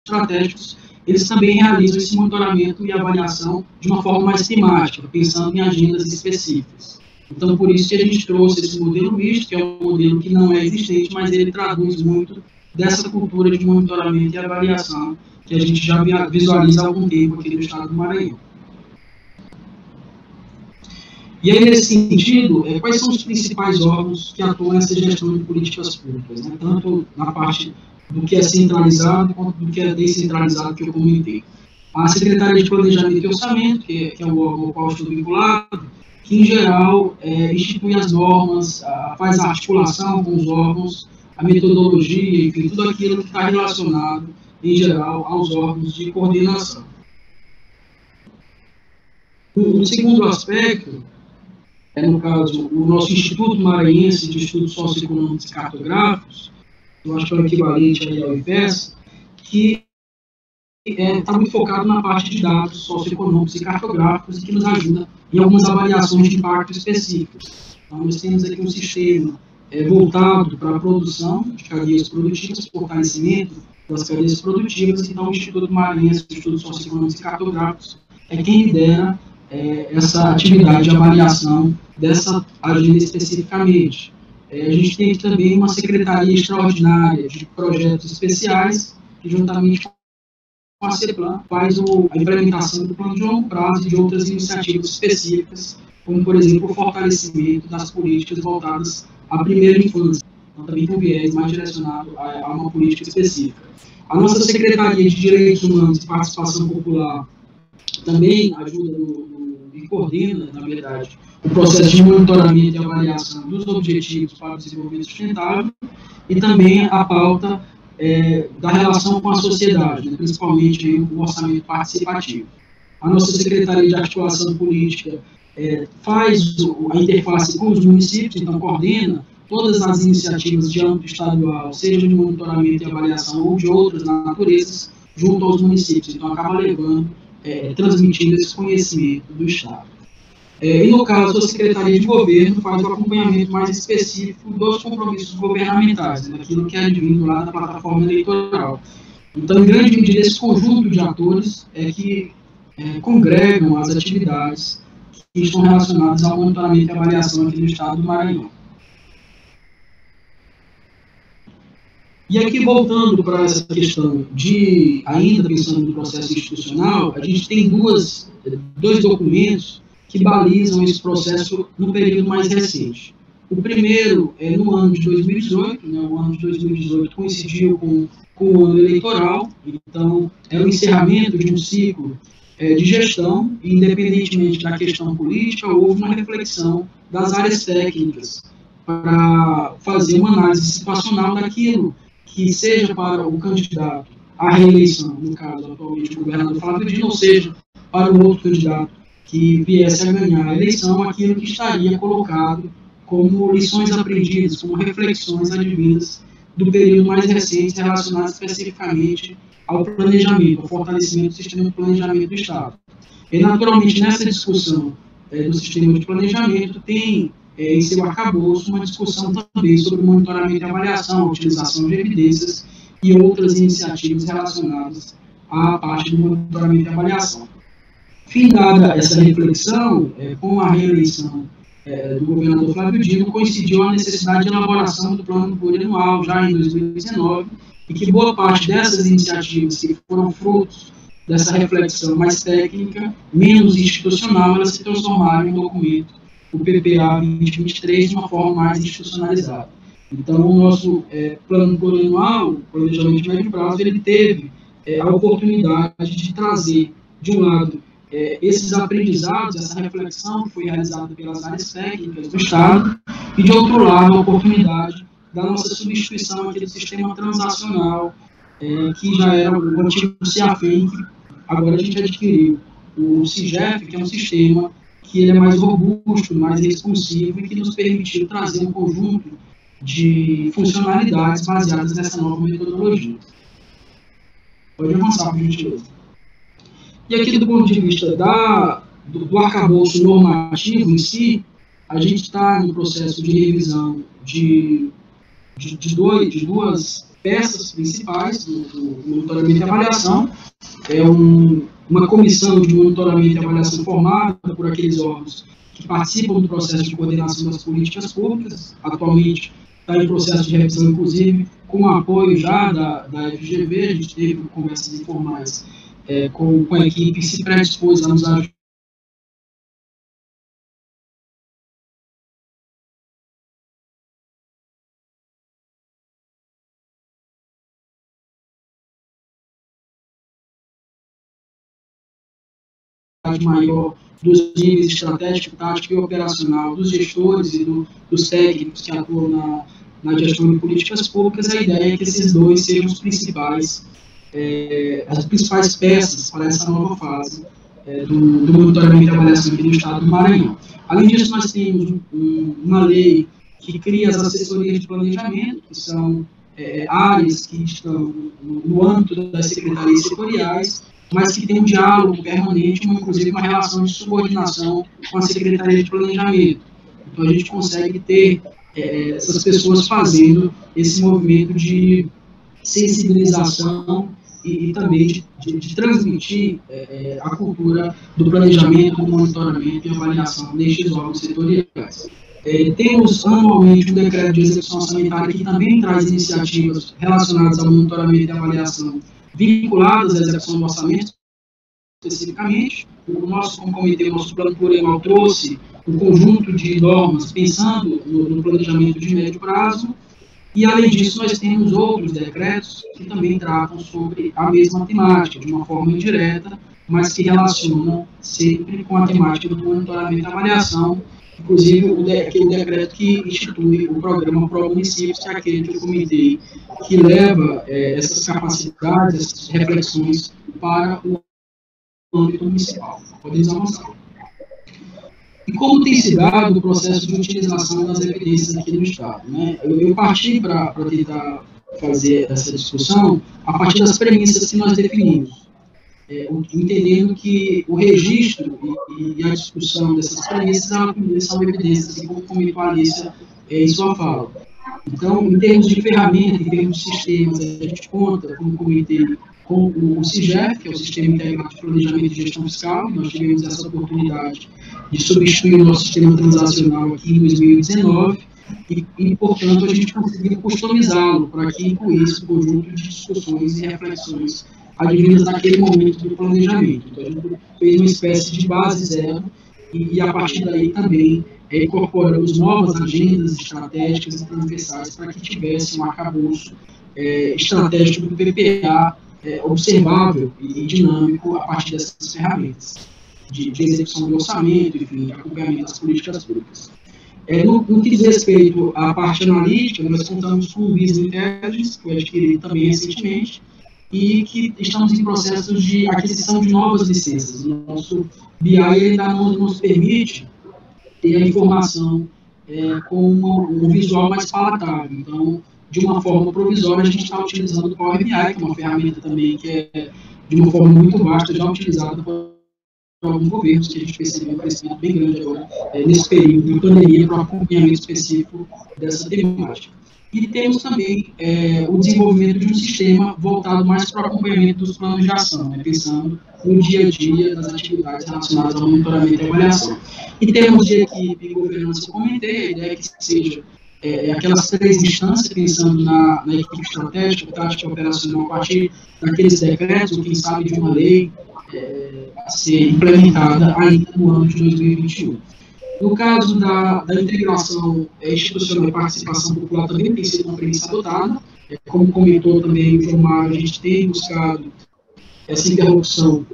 estratégicos, eles também realizam esse monitoramento e avaliação de uma forma mais temática, pensando em agendas específicas. Então, por isso que a gente trouxe esse modelo misto, que é um modelo que não é existente, mas ele traduz muito dessa cultura de monitoramento e avaliação que a gente já visualiza há algum tempo aqui no estado do Maranhão. E aí, nesse sentido, quais são os principais órgãos que atuam nessa gestão de políticas públicas, né? Tanto na parte do que é centralizado quanto do que é descentralizado, que eu comentei. A Secretaria de Planejamento e Orçamento, que é o órgão ao qual estou vinculado, que, em geral, institui as normas, faz a articulação com os órgãos, a metodologia, enfim, tudo aquilo que está relacionado, em geral, aos órgãos de coordenação. O segundo aspecto, no caso, o nosso Instituto Maranhense de Estudos Socioeconômicos e Cartográficos, eu acho que é o equivalente aí ao IPES, que está muito focado na parte de dados socioeconômicos e cartográficos e que nos ajuda em algumas avaliações de impacto específicos. Então, nós temos aqui um sistema voltado para a produção de cadeias produtivas, fortalecimento das cadeias produtivas. Então, o Instituto Maranhense de Estudos Socioeconômicos e Cartográficos é quem lidera essa atividade de avaliação dessa agenda especificamente. A gente tem também uma secretaria extraordinária de projetos especiais, que juntamente com a CEPLAN faz a implementação do plano de longo prazo e de outras iniciativas específicas, como, por exemplo, o fortalecimento das políticas voltadas à primeira infância. Então, também tem um viés mais direcionado a uma política específica. A nossa Secretaria de Direitos Humanos e Participação Popular também ajuda e coordena, na verdade, o processo de monitoramento e avaliação dos objetivos para o desenvolvimento sustentável e também a pauta da relação com a sociedade, né, principalmente aí, o orçamento participativo. A nossa Secretaria de Articulação Política faz a interface com os municípios, então coordena todas as iniciativas de âmbito estadual, seja de monitoramento e avaliação ou de outras naturezas, junto aos municípios. Então, acaba levando, transmitindo esse conhecimento do Estado. E, no caso, a Secretaria de Governo faz o acompanhamento mais específico dos compromissos governamentais, né, daquilo que é advindo lá da plataforma eleitoral. Então, em grande medida, esse conjunto de atores que congregam as atividades que estão relacionadas ao monitoramento e avaliação aqui no Estado do Maranhão. E aqui, voltando para essa questão ainda pensando no processo institucional, a gente tem dois documentos que balizam esse processo no período mais recente. O primeiro é no ano de 2018, né, o ano de 2018 coincidiu com o ano eleitoral, então é o encerramento de um ciclo de gestão, e independentemente da questão política, houve uma reflexão das áreas técnicas para fazer uma análise situacional daquilo que seja para o candidato à reeleição, no caso atualmente o governador Flávio Dino, ou seja, para o outro candidato que viesse a ganhar a eleição, aquilo que estaria colocado como lições aprendidas, como reflexões advindas do período mais recente relacionado especificamente ao planejamento, ao fortalecimento do sistema de planejamento do Estado. E, naturalmente, nessa discussão do sistema de planejamento, tem em seu arcabouço uma discussão também sobre monitoramento e avaliação, a utilização de evidências e outras iniciativas relacionadas à parte do monitoramento e avaliação. Findada essa reflexão, com a reeleição do governador Flávio Dino, coincidiu a necessidade de elaboração do plano plurianual já em 2019, e que boa parte dessas iniciativas que foram frutos dessa reflexão mais técnica, menos institucional, elas se transformaram em um documento, o PPA 2023, de uma forma mais institucionalizada. Então, o nosso plano plurianual, o planejamento de médio prazo, ele teve a oportunidade de trazer, de um lado, esses aprendizados, essa reflexão que foi realizada pelas áreas técnicas do Estado, e, de outro lado, a oportunidade da nossa substituição aqui do sistema transacional, que já era o antigo CIAFEM, que agora a gente adquiriu o CIGEF, que é um sistema que ele é mais robusto, mais responsivo, e que nos permitiu trazer um conjunto de funcionalidades baseadas nessa nova metodologia. Pode avançar, por gentileza. E aqui, do ponto de vista do arcabouço normativo em si, a gente está no processo de revisão de duas peças principais do monitoramento e avaliação. É uma comissão de monitoramento e avaliação formada por aqueles órgãos que participam do processo de coordenação das políticas públicas. Atualmente está em processo de revisão, inclusive, com o apoio já da FGV. A gente teve conversas informais com a equipe que se predispôs a nos ajudar maior dos níveis estratégico, tático e operacional dos gestores e dos técnicos que atuam na gestão de políticas públicas. A ideia é que esses dois sejam os principais, as principais peças para essa nova fase do monitoramento e avaliação aqui no Estado do Maranhão. Além disso, nós temos uma lei que cria as assessorias de planejamento, que são áreas que estão no âmbito das secretarias setoriais, mas que tem um diálogo permanente, inclusive uma relação de subordinação com a Secretaria de Planejamento. Então, a gente consegue ter essas pessoas fazendo esse movimento de sensibilização e também de transmitir a cultura do planejamento, do monitoramento e avaliação destes órgãos setoriais. Temos anualmente um decreto de execução orçamentária que também traz iniciativas relacionadas ao monitoramento e avaliação vinculadas à execução do orçamento, especificamente. O nosso comitê, o nosso plano plurianual trouxe um conjunto de normas pensando no planejamento de médio prazo, e, além disso, nós temos outros decretos que também tratam sobre a mesma temática, de uma forma indireta, mas que relacionam sempre com a temática do monitoramento e avaliação, inclusive aquele decreto que institui o programa Pro Municípios, que é aquele que eu comentei, que leva essas capacidades, essas reflexões para o âmbito municipal. Podemos avançar. E como tem se dado o processo de utilização das evidências aqui no Estado? Né? Eu parti para tentar fazer essa discussão a partir das premissas que nós definimos, entendendo que o registro e a discussão dessas premissas são evidências, assim como comentou a Alicia em sua fala. Então, em termos de ferramenta, em termos de sistemas, a gente conta, como comentei, com o CIGEF, que é o Sistema Integrado de Planejamento e Gestão Fiscal. Nós tivemos essa oportunidade de substituir o nosso sistema transacional aqui em 2019 e, portanto, a gente conseguiu customizá-lo para que incluísse um conjunto de discussões e reflexões advindas naquele momento do planejamento. Então, a gente fez uma espécie de base zero e a partir daí também incorporamos novas agendas estratégicas e transversais para que tivesse um arcabouço estratégico do PPA observável e dinâmico a partir dessas ferramentas de execução do orçamento, enfim, de acompanhamento das políticas públicas. No que diz respeito à parte analítica, nós contamos com o Business Intelligence, que foi adquirido também recentemente, e que estamos em processo de aquisição de novas licenças. O nosso BI ainda não nos permite ter a informação com um visual mais palatável. Então, de uma forma provisória, a gente está utilizando o Power BI, que é uma ferramenta também que é, de uma forma muito vasta, já utilizada por alguns governos, que a gente percebeu um crescimento bem grande agora, nesse período de pandemia, para o acompanhamento específico dessa temática. E temos também o desenvolvimento de um sistema voltado mais para o acompanhamento dos planos de ação, pensando no dia a dia das atividades relacionadas ao monitoramento e avaliação. E temos de equipe e governança, eu comentei, a ideia é que seja aquelas 3 instâncias, pensando na equipe estratégica, tática operacional, a partir daqueles decretos, ou quem sabe de uma lei a ser implementada ainda no ano de 2021. No caso da integração institucional e participação popular, também tem sido uma premissa adotada. Como comentou também o João Mário, a gente tem buscado essa interlocução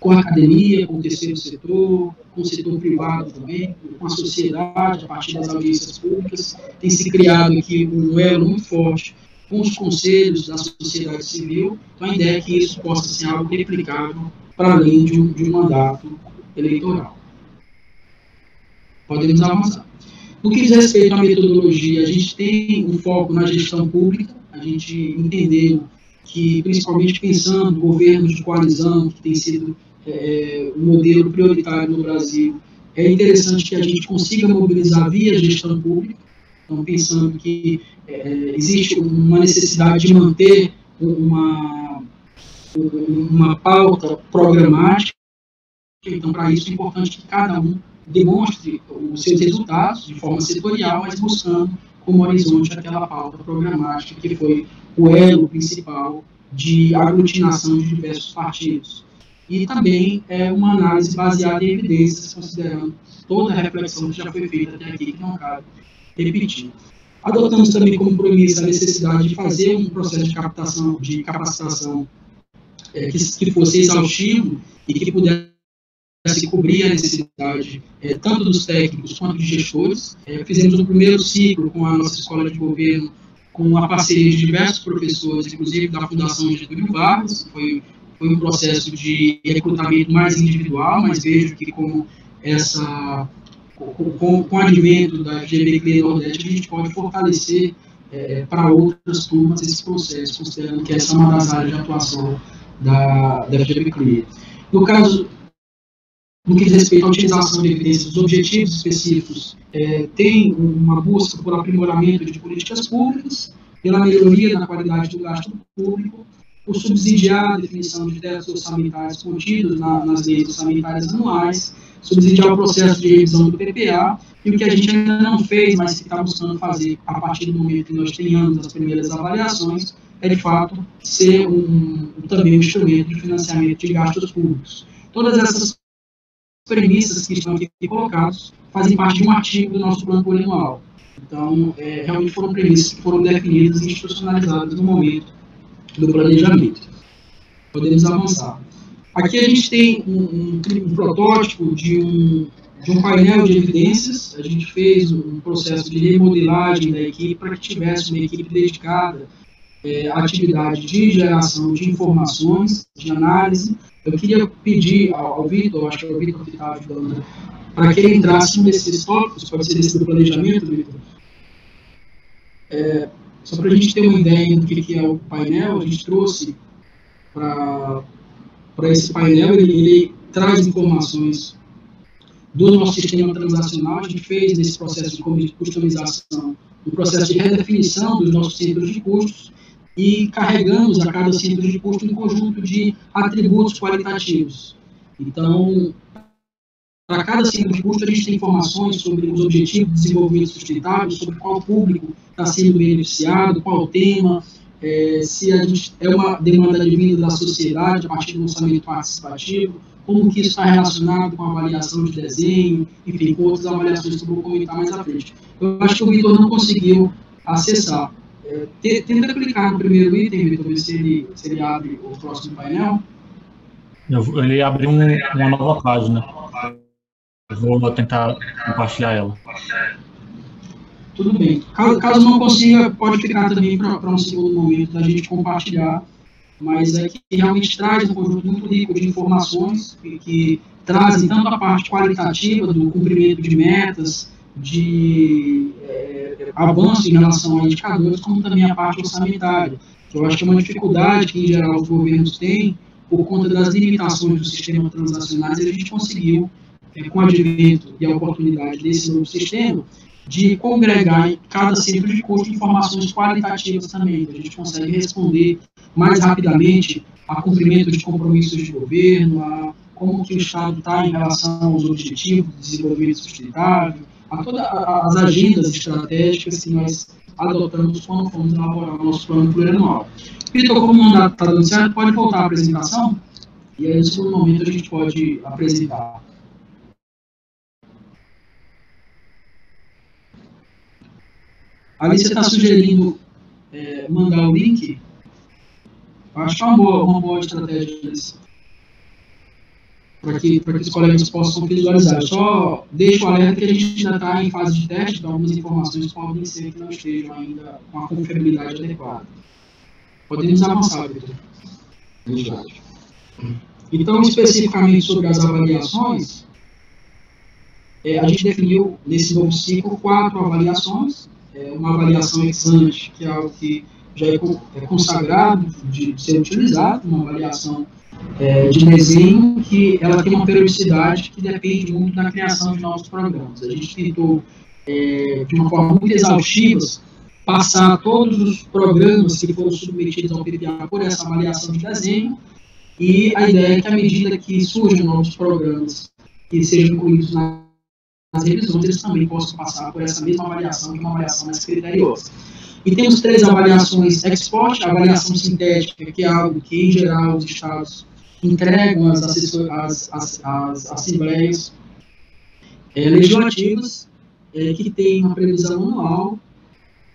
com a academia, com o terceiro setor, com o setor privado também, com a sociedade, a partir das audiências públicas. Tem se criado aqui um elo muito forte com os conselhos da sociedade civil. Então, a ideia é que isso possa ser algo replicável para além de um mandato eleitoral. Podemos avançar. No que diz respeito à metodologia, a gente tem um foco na gestão pública, a gente entendeu que, principalmente pensando no governo de coalizão, que tem sido um modelo prioritário no Brasil, é interessante que a gente consiga mobilizar via gestão pública. Então, pensando que existe uma necessidade de manter uma pauta programática. Então, para isso, é importante que cada um demonstre os seus resultados de forma setorial, mas buscando como horizonte aquela pauta programática que foi o elo principal de aglutinação de diversos partidos. E também uma análise baseada em evidências, considerando toda a reflexão que já foi feita até aqui, que não cabe repetir. Adotamos também como premissa a necessidade de fazer um processo de capacitação que fosse exaustivo e que pudesse cobrir a necessidade tanto dos técnicos quanto de gestores. Fizemos o primeiro ciclo com a nossa escola de governo, com a parceria de diversos professores, inclusive da Fundação Getúlio Vargas. Foi um processo de recrutamento mais individual, mas vejo que com o advento da FGV Clear Nordeste, a gente pode fortalecer para outras turmas esse processo, considerando que essa é uma das áreas de atuação da FGV Clear. No caso, no que diz respeito à utilização de evidências, os objetivos específicos tem uma busca por aprimoramento de políticas públicas, pela melhoria da qualidade do gasto público, por subsidiar a definição de tetos orçamentários contidos nas leis orçamentárias anuais, subsidiar o processo de revisão do PPA, e o que a gente ainda não fez, mas que está buscando fazer a partir do momento que nós tenhamos as primeiras avaliações, é de fato ser também um instrumento de financiamento de gastos públicos. Todas essas premissas que estão aqui colocadas fazem parte de um artigo do nosso plano plurianual. Então, realmente foram premissas que foram definidas e institucionalizadas no momento do planejamento. Podemos avançar. Aqui a gente tem um protótipo de um painel de evidências. A gente fez um processo de remodelagem da equipe para que tivesse uma equipe dedicada à atividade de geração de informações, de análise. Eu queria pedir ao Vitor, acho que é o Vitor que está ajudando, para que ele entrasse nesses tópicos, pode ser esse do planejamento, Vitor. Só para a gente ter uma ideia do que é o painel, a gente trouxe para esse painel, ele traz informações do nosso sistema transacional. A gente fez nesse processo de customização, um processo de redefinição dos nossos centros de custos, e carregamos a cada centro de custo um conjunto de atributos qualitativos. Então, para cada centro de custo, a gente tem informações sobre os objetivos de desenvolvimento sustentável, sobre qual público está sendo beneficiado, qual o tema, se a gente é uma demanda advinda da sociedade a partir do orçamento participativo, como que isso está relacionado com a avaliação de desenho, enfim, com outras avaliações que eu vou comentar mais à frente. Eu acho que o Vitor não conseguiu acessar. Tenta clicar no primeiro item, Vitor, ver se ele abre o próximo painel. Ele abriu uma nova página. Eu vou tentar compartilhar ela. Tudo bem. Caso não consiga, pode ficar também para um segundo momento da gente compartilhar, mas é que realmente traz um conjunto muito rico de informações que trazem tanto a parte qualitativa do cumprimento de metas, de avanço em relação a indicadores, como também a parte orçamentária, que eu acho que é uma dificuldade que, em geral, os governos têm por conta das limitações do sistema transacionais, e a gente conseguiu, com o advento e a oportunidade desse novo sistema, de congregar em cada centro de custo informações qualitativas também, que a gente consegue responder mais rapidamente a cumprimento de compromissos de governo, a como que o Estado está em relação aos objetivos de desenvolvimento sustentável, a todas as agendas estratégicas que nós adotamos quando fomos elaborar o nosso plano plurianual. Vitor, como o mandato está dando certo, pode voltar à apresentação, e aí, no segundo momento, a gente pode apresentar. Ali você está sugerindo mandar o link? Acho que é uma boa estratégia para que os colegas possam visualizar. Só deixo o alerta que a gente ainda está em fase de teste, então algumas informações podem ser que não estejam ainda com a confiabilidade adequada. Podemos avançar, Vitor. Então, especificamente sobre as avaliações, a gente definiu nesse novo ciclo 4 avaliações. Uma avaliação ex ante, que é algo que já é consagrado de ser utilizado, uma avaliação de desenho, que ela tem uma periodicidade que depende muito da criação de novos programas. A gente tentou, de uma forma muito exaustiva, passar todos os programas que foram submetidos ao PPA por essa avaliação de desenho, e a ideia é que, à medida que surjam novos programas que sejam incluídos nas revisões, eles também possam passar por essa mesma avaliação, que é uma avaliação mais criteriosa. E temos 3 avaliações ex post, a avaliação sintética, que é algo que, em geral, os estados entregam às assembleias legislativas, que tem uma previsão anual,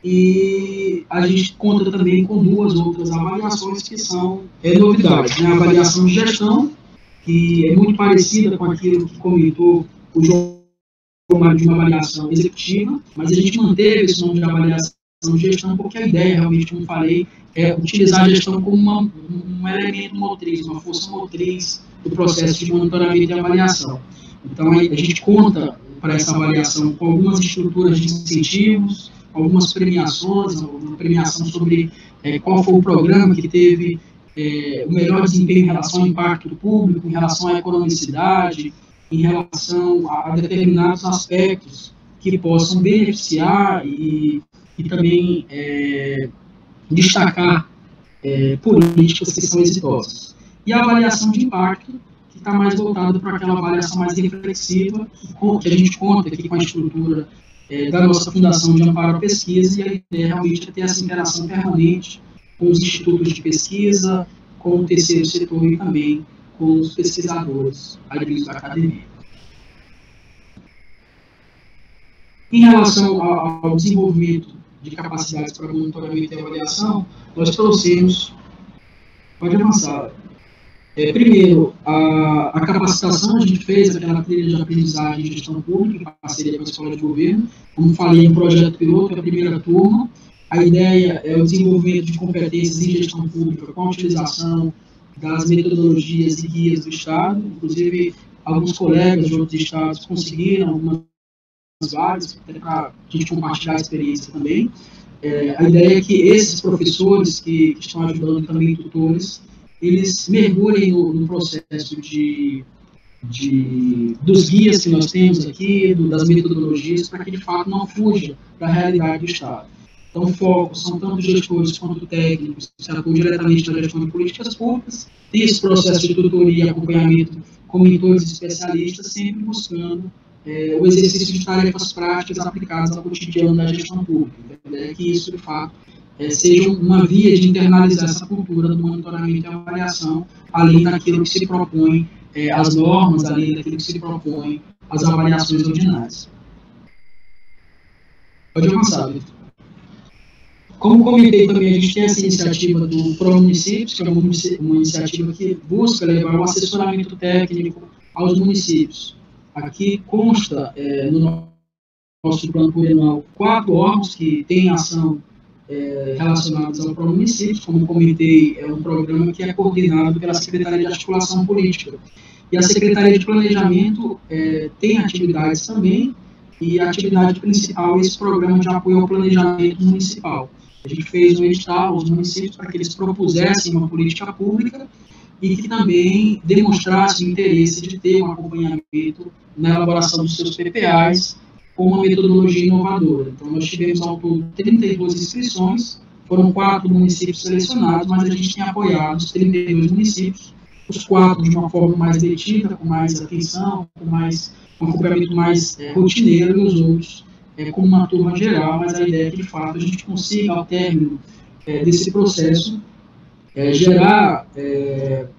e a gente conta também com 2 outras avaliações que são novidades. A avaliação de gestão, que é muito parecida com aquilo que comentou o João, de uma avaliação executiva, mas a gente manteve esse nome de avaliação de gestão porque a ideia, realmente, como falei, é utilizar a gestão como um elemento motriz, uma força motriz do processo de monitoramento e avaliação. Então, a gente conta para essa avaliação com algumas estruturas de incentivos, algumas premiações, uma premiação sobre qual foi o programa que teve o melhor desempenho em relação ao impacto público, em relação à economicidade, em relação a determinados aspectos que possam beneficiar e também destacar políticas que são exitosas. E a avaliação de impacto, que está mais voltada para aquela avaliação mais reflexiva, que a gente conta aqui com a estrutura da nossa Fundação de Amparo à Pesquisa, e a ideia realmente é ter essa interação permanente com os institutos de pesquisa, com o terceiro setor e também com os pesquisadores advindos da academia. Em relação ao desenvolvimento de capacidades para monitoramento e avaliação, nós trouxemos, pode avançar, primeiro, a capacitação. A gente fez aquela trilha de aprendizagem de gestão pública, em parceria com a Escola de Governo, como falei, um projeto piloto, é a primeira turma. A ideia é o desenvolvimento de competências em gestão pública com a utilização das metodologias e guias do Estado. Inclusive, alguns colegas de outros estados conseguiram algumas vagas, até para a gente compartilhar a experiência também. A ideia é que esses professores que estão ajudando também tutores, eles mergulhem no processo dos guias que nós temos aqui, das metodologias, para que de fato não fuja da realidade do Estado. Então, o foco são tanto gestores quanto técnicos que se atuam diretamente na gestão de políticas públicas, tem esse processo de tutoria e acompanhamento com mentores e especialistas, sempre buscando o exercício de tarefas práticas aplicadas ao cotidiano da gestão pública. É que isso, de fato, seja uma via de internalizar essa cultura do monitoramento e avaliação, além daquilo que se propõe as normas, além daquilo que se propõe as avaliações ordinárias. Pode avançar, Vitor. Como comentei também, a gente tem essa iniciativa do ProMunicípios, que é uma iniciativa que busca levar um assessoramento técnico aos municípios. Aqui consta, no nosso plano plurianual, 4 órgãos que têm ação relacionados ao ProMunicípios. Como comentei, é um programa que é coordenado pela Secretaria de Articulação Política. E a Secretaria de Planejamento tem atividades também, e a atividade principal é esse programa de apoio ao planejamento municipal. A gente fez um edital aos municípios para que eles propusessem uma política pública e que também demonstrassem o interesse de ter um acompanhamento na elaboração dos seus PPAs com uma metodologia inovadora. Então, nós tivemos ao todo 32 inscrições, foram 4 municípios selecionados, mas a gente tem apoiado os 32 municípios, os 4 de uma forma mais detida, com mais atenção, com um acompanhamento mais rotineiro, e os outros como uma turma geral, mas a ideia é que, de fato, a gente consiga, ao término desse processo, gerar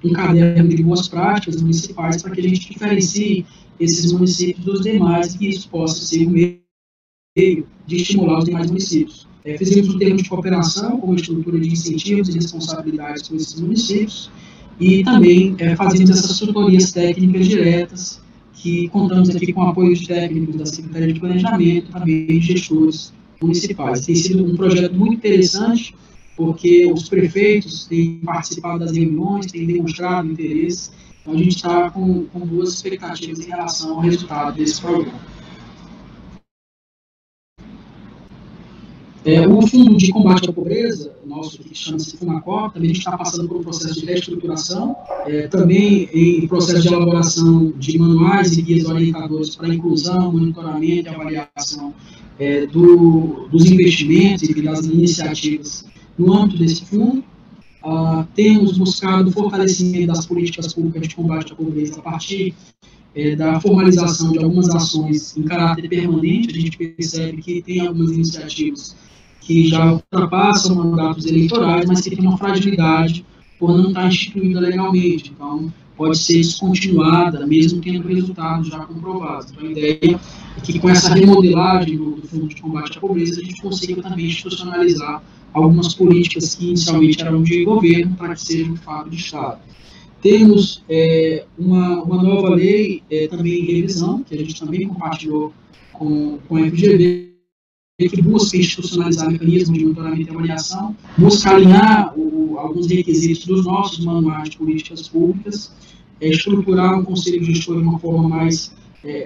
um caderno de boas práticas municipais para que a gente diferencie esses municípios dos demais e que isso possa ser um meio de estimular os demais municípios. Fizemos um termo de cooperação com uma estrutura de incentivos e responsabilidades com esses municípios e também fazemos essas tutorias técnicas diretas que contamos aqui com o apoio de técnicos da Secretaria de Planejamento, também de gestores municipais. Tem sido um projeto muito interessante, porque os prefeitos têm participado das reuniões, têm demonstrado interesse, então a gente está com boas expectativas em relação ao resultado desse programa. O Fundo de Combate à Pobreza, nosso que chama-se FUNACOP, também a gente está passando por um processo de reestruturação, também em processo de elaboração de manuais e guias orientadores para inclusão, monitoramento e avaliação dos investimentos e das iniciativas no âmbito desse fundo. Temos buscado o fortalecimento das políticas públicas de combate à pobreza a partir da formalização de algumas ações em caráter permanente. A gente percebe que tem algumas iniciativas que já ultrapassam mandatos eleitorais, mas que tem uma fragilidade por não estar instituída legalmente. Então, pode ser descontinuada, mesmo tendo resultados já comprovados. Então, a ideia é que com essa remodelagem do Fundo de Combate à Pobreza, a gente consiga também institucionalizar algumas políticas que inicialmente eram de governo para que sejam de fato de Estado. Temos uma nova lei também em revisão, que a gente também compartilhou com a FGV, que busca institucionalizar mecanismos de monitoramento e avaliação, busca alinhar alguns requisitos dos nossos manuais de políticas públicas, estruturar um conselho gestor de uma forma mais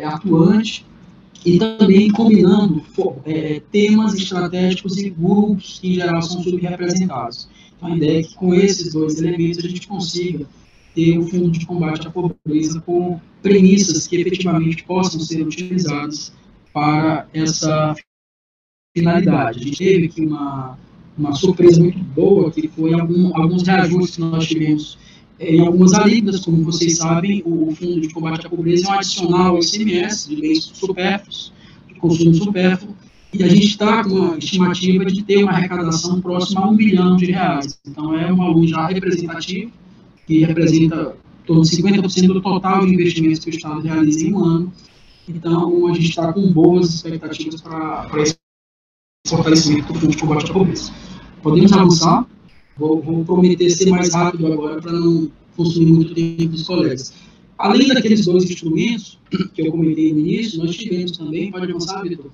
atuante, e também combinando temas estratégicos e grupos que, em geral, são subrepresentados. Então, a ideia é que, com esses dois elementos, a gente consiga ter um fundo de combate à pobreza com premissas que, efetivamente, possam ser utilizadas para essa finalidade. A gente teve aqui uma surpresa muito boa, que foi alguns reajustes que nós tivemos em algumas alíquotas. Como vocês sabem, o Fundo de Combate à Pobreza é um adicional ao ICMS, de bens supérfluos, de consumo supérfluo, e a gente está com uma estimativa de ter uma arrecadação próxima a R$1 bilhão. Então, é um valor já representativo, que representa em torno de 50% do total de investimentos que o Estado realiza em um ano. Então, a gente está com boas expectativas para esse fortalecimento do Fundo de Combate à Pobreza. Podemos avançar? Vou prometer ser mais rápido agora para não consumir muito tempo dos colegas. Além daqueles dois instrumentos que eu comentei no início, nós tivemos também, pode avançar, Vitor?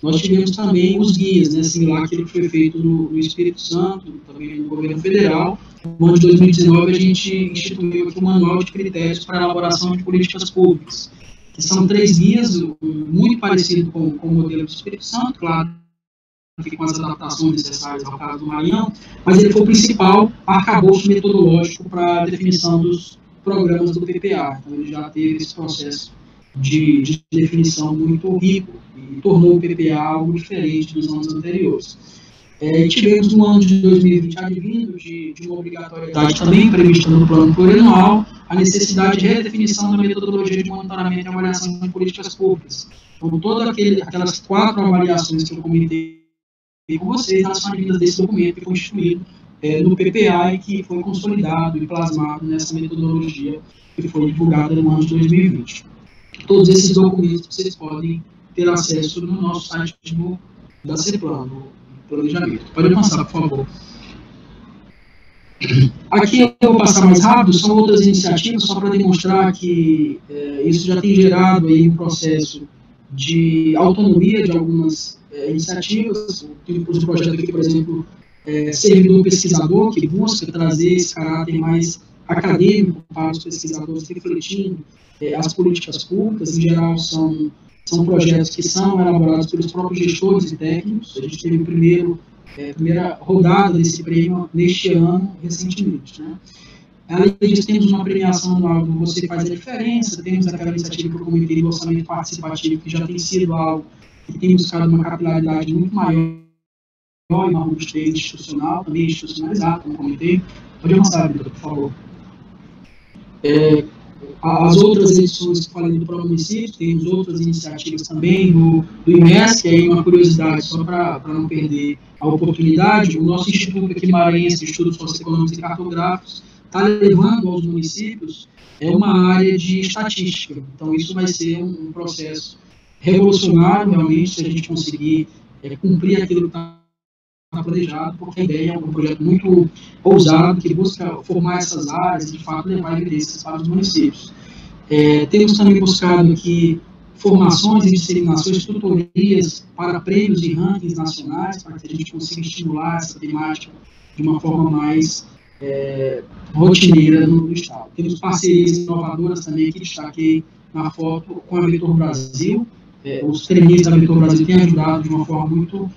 Nós tivemos também os guias, similar àquilo que foi feito no Espírito Santo, também no governo federal. No ano de 2019, a gente instituiu aqui um manual de critérios para a elaboração de políticas públicas, que são 3 guias, muito parecido com o modelo do Espírito Santo, claro, com as adaptações necessárias ao caso do Maranhão, mas ele foi o principal arcabouço metodológico para a definição dos programas do PPA. Então, ele já teve esse processo de definição muito rico e tornou o PPA algo diferente dos anos anteriores. Tivemos no ano de 2020, advindo de uma obrigatoriedade também prevista no plano plurianual, a necessidade de redefinição da metodologia de monitoramento e avaliação de políticas públicas. Então, todas aquelas 4 avaliações que eu comentei com vocês, elas são advindas desse documento que foi instituído no PPA e que foi consolidado e plasmado nessa metodologia que foi divulgada no ano de 2020. Todos esses documentos vocês podem ter acesso no nosso site da CEPLAN, no planejamento. Pode avançar, por favor. Aqui eu vou passar mais rápido, são outras iniciativas, só para demonstrar que isso já tem gerado aí um processo de autonomia de algumas iniciativas. Temos um projeto aqui, por exemplo, servidor pesquisador, que busca trazer esse caráter mais acadêmico para os pesquisadores, refletindo as políticas públicas. Em geral, são são projetos que são elaborados pelos próprios gestores e técnicos. A gente teve a primeira rodada desse prêmio neste ano, recentemente, né? Além disso, temos uma premiação anual do Você Faz a Diferença, temos aquela iniciativa que eu comentei do orçamento participativo, que já tem sido algo que tem buscado uma capilaridade muito maior e uma robustez institucional, também institucionalizada, como comentei. Pode avançar, Vitor, por favor. As outras edições que falei do próprio município, temos outras iniciativas também do IMES, que aí uma curiosidade, só para não perder a oportunidade, o nosso Instituto aqui maranhense de Estudos Socioeconômicos e Cartográficos está levando aos municípios uma área de estatística. Então, isso vai ser um processo revolucionário, realmente, se a gente conseguir cumprir aquilo que está planejado, porque a ideia é um projeto muito ousado, que busca formar essas áreas e, de fato, levar evidências para os municípios. Temos também buscado aqui formações e disseminações, tutorias para prêmios e rankings nacionais, para que a gente consiga estimular essa temática de uma forma mais rotineira no Estado. Temos parcerias inovadoras também, que destaquei na foto, com a Vetor Brasil. Os trainees da Vetor Brasil têm ajudado de uma forma muito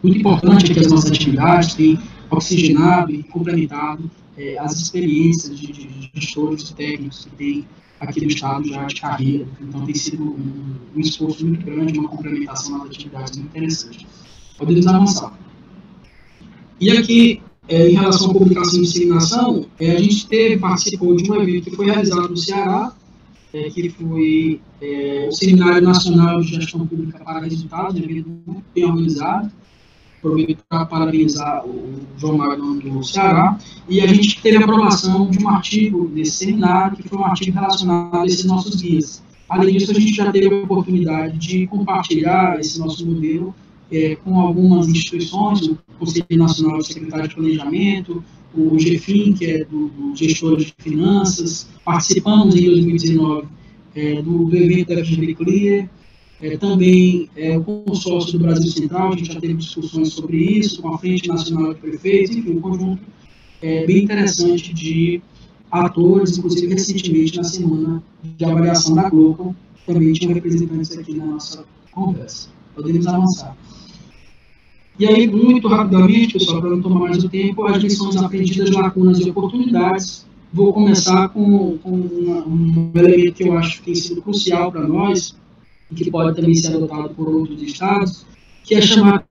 importante aqui as nossas atividades, têm oxigenado e complementado as experiências de gestores técnicos que tem aqui no Estado já de carreira. Então, tem sido um esforço muito grande, uma complementação nas atividades muito interessante. Podemos avançar. E aqui, em relação à publicação e disseminação, a gente participou de um evento que foi realizado no Ceará, que foi o Seminário Nacional de Gestão Pública para Resultados, um evento muito bem organizado. Aproveito para parabenizar o João Magno do Ceará, e a gente teve a aprovação de um artigo desse seminário, que foi um artigo relacionado a esses nossos guias. Além disso, a gente já teve a oportunidade de compartilhar esse nosso modelo com algumas instituições, o Conselho Nacional de Secretário de Planejamento, o GFIM, que é do Gestor de Finanças. Participamos em 2019 do evento da FGV Clear, também o consórcio do Brasil Central, a gente já teve discussões sobre isso, com a Frente Nacional de Prefeitos, enfim, um conjunto bem interessante de atores, inclusive recentemente na semana de avaliação da Global, também tinham representantes aqui na nossa conversa. Podemos avançar. E aí, muito rapidamente, pessoal, para não tomar mais o tempo, as lições aprendidas, lacunas e oportunidades. Vou começar com um elemento que eu acho que tem sido crucial para nós, e que pode também ser adotado por outros estados, que é chamar a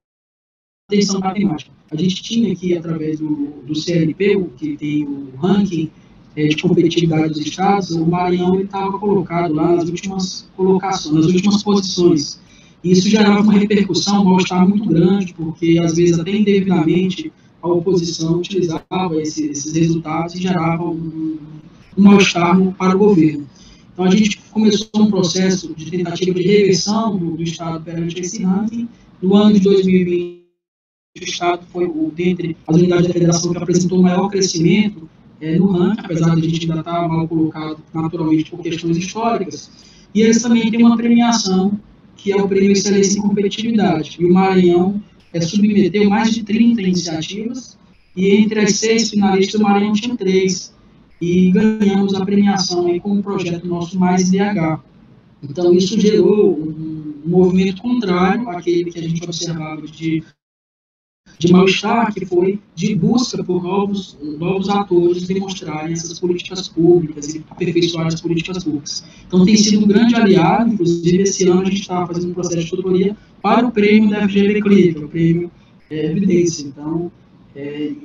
atenção para a temática. A gente tinha aqui, através do CNP, que tem o ranking de competitividade dos estados, o Maranhão estava colocado lá nas últimas colocações, nas últimas posições. E isso gerava uma repercussão, um mal-estar muito grande, porque, às vezes, até indevidamente, a oposição utilizava esses resultados e gerava um mal-estar para o governo. Então, a gente começou um processo de tentativa de reversão do Estado perante esse ranking. No ano de 2020, o Estado foi, dentre as unidades da federação, que apresentou o maior crescimento no ranking, apesar de a gente ainda estar mal colocado, naturalmente, por questões históricas. E eles também têm uma premiação, que é o Prêmio Excelência em Competitividade. E o Maranhão submeteu mais de 30 iniciativas, e entre as 6 finalistas, o Maranhão tinha 3. E ganhamos a premiação aí com um projeto nosso Mais IDH. Então, isso gerou um movimento contrário àquele que a gente observava de mal-estar, que foi de busca por novos atores demonstrarem essas políticas públicas e aperfeiçoar as políticas públicas. Então, tem sido um grande aliado. Inclusive, esse ano a gente está fazendo um processo de tutoria para o prêmio da FGV Clear, que é o prêmio Evidência. Então,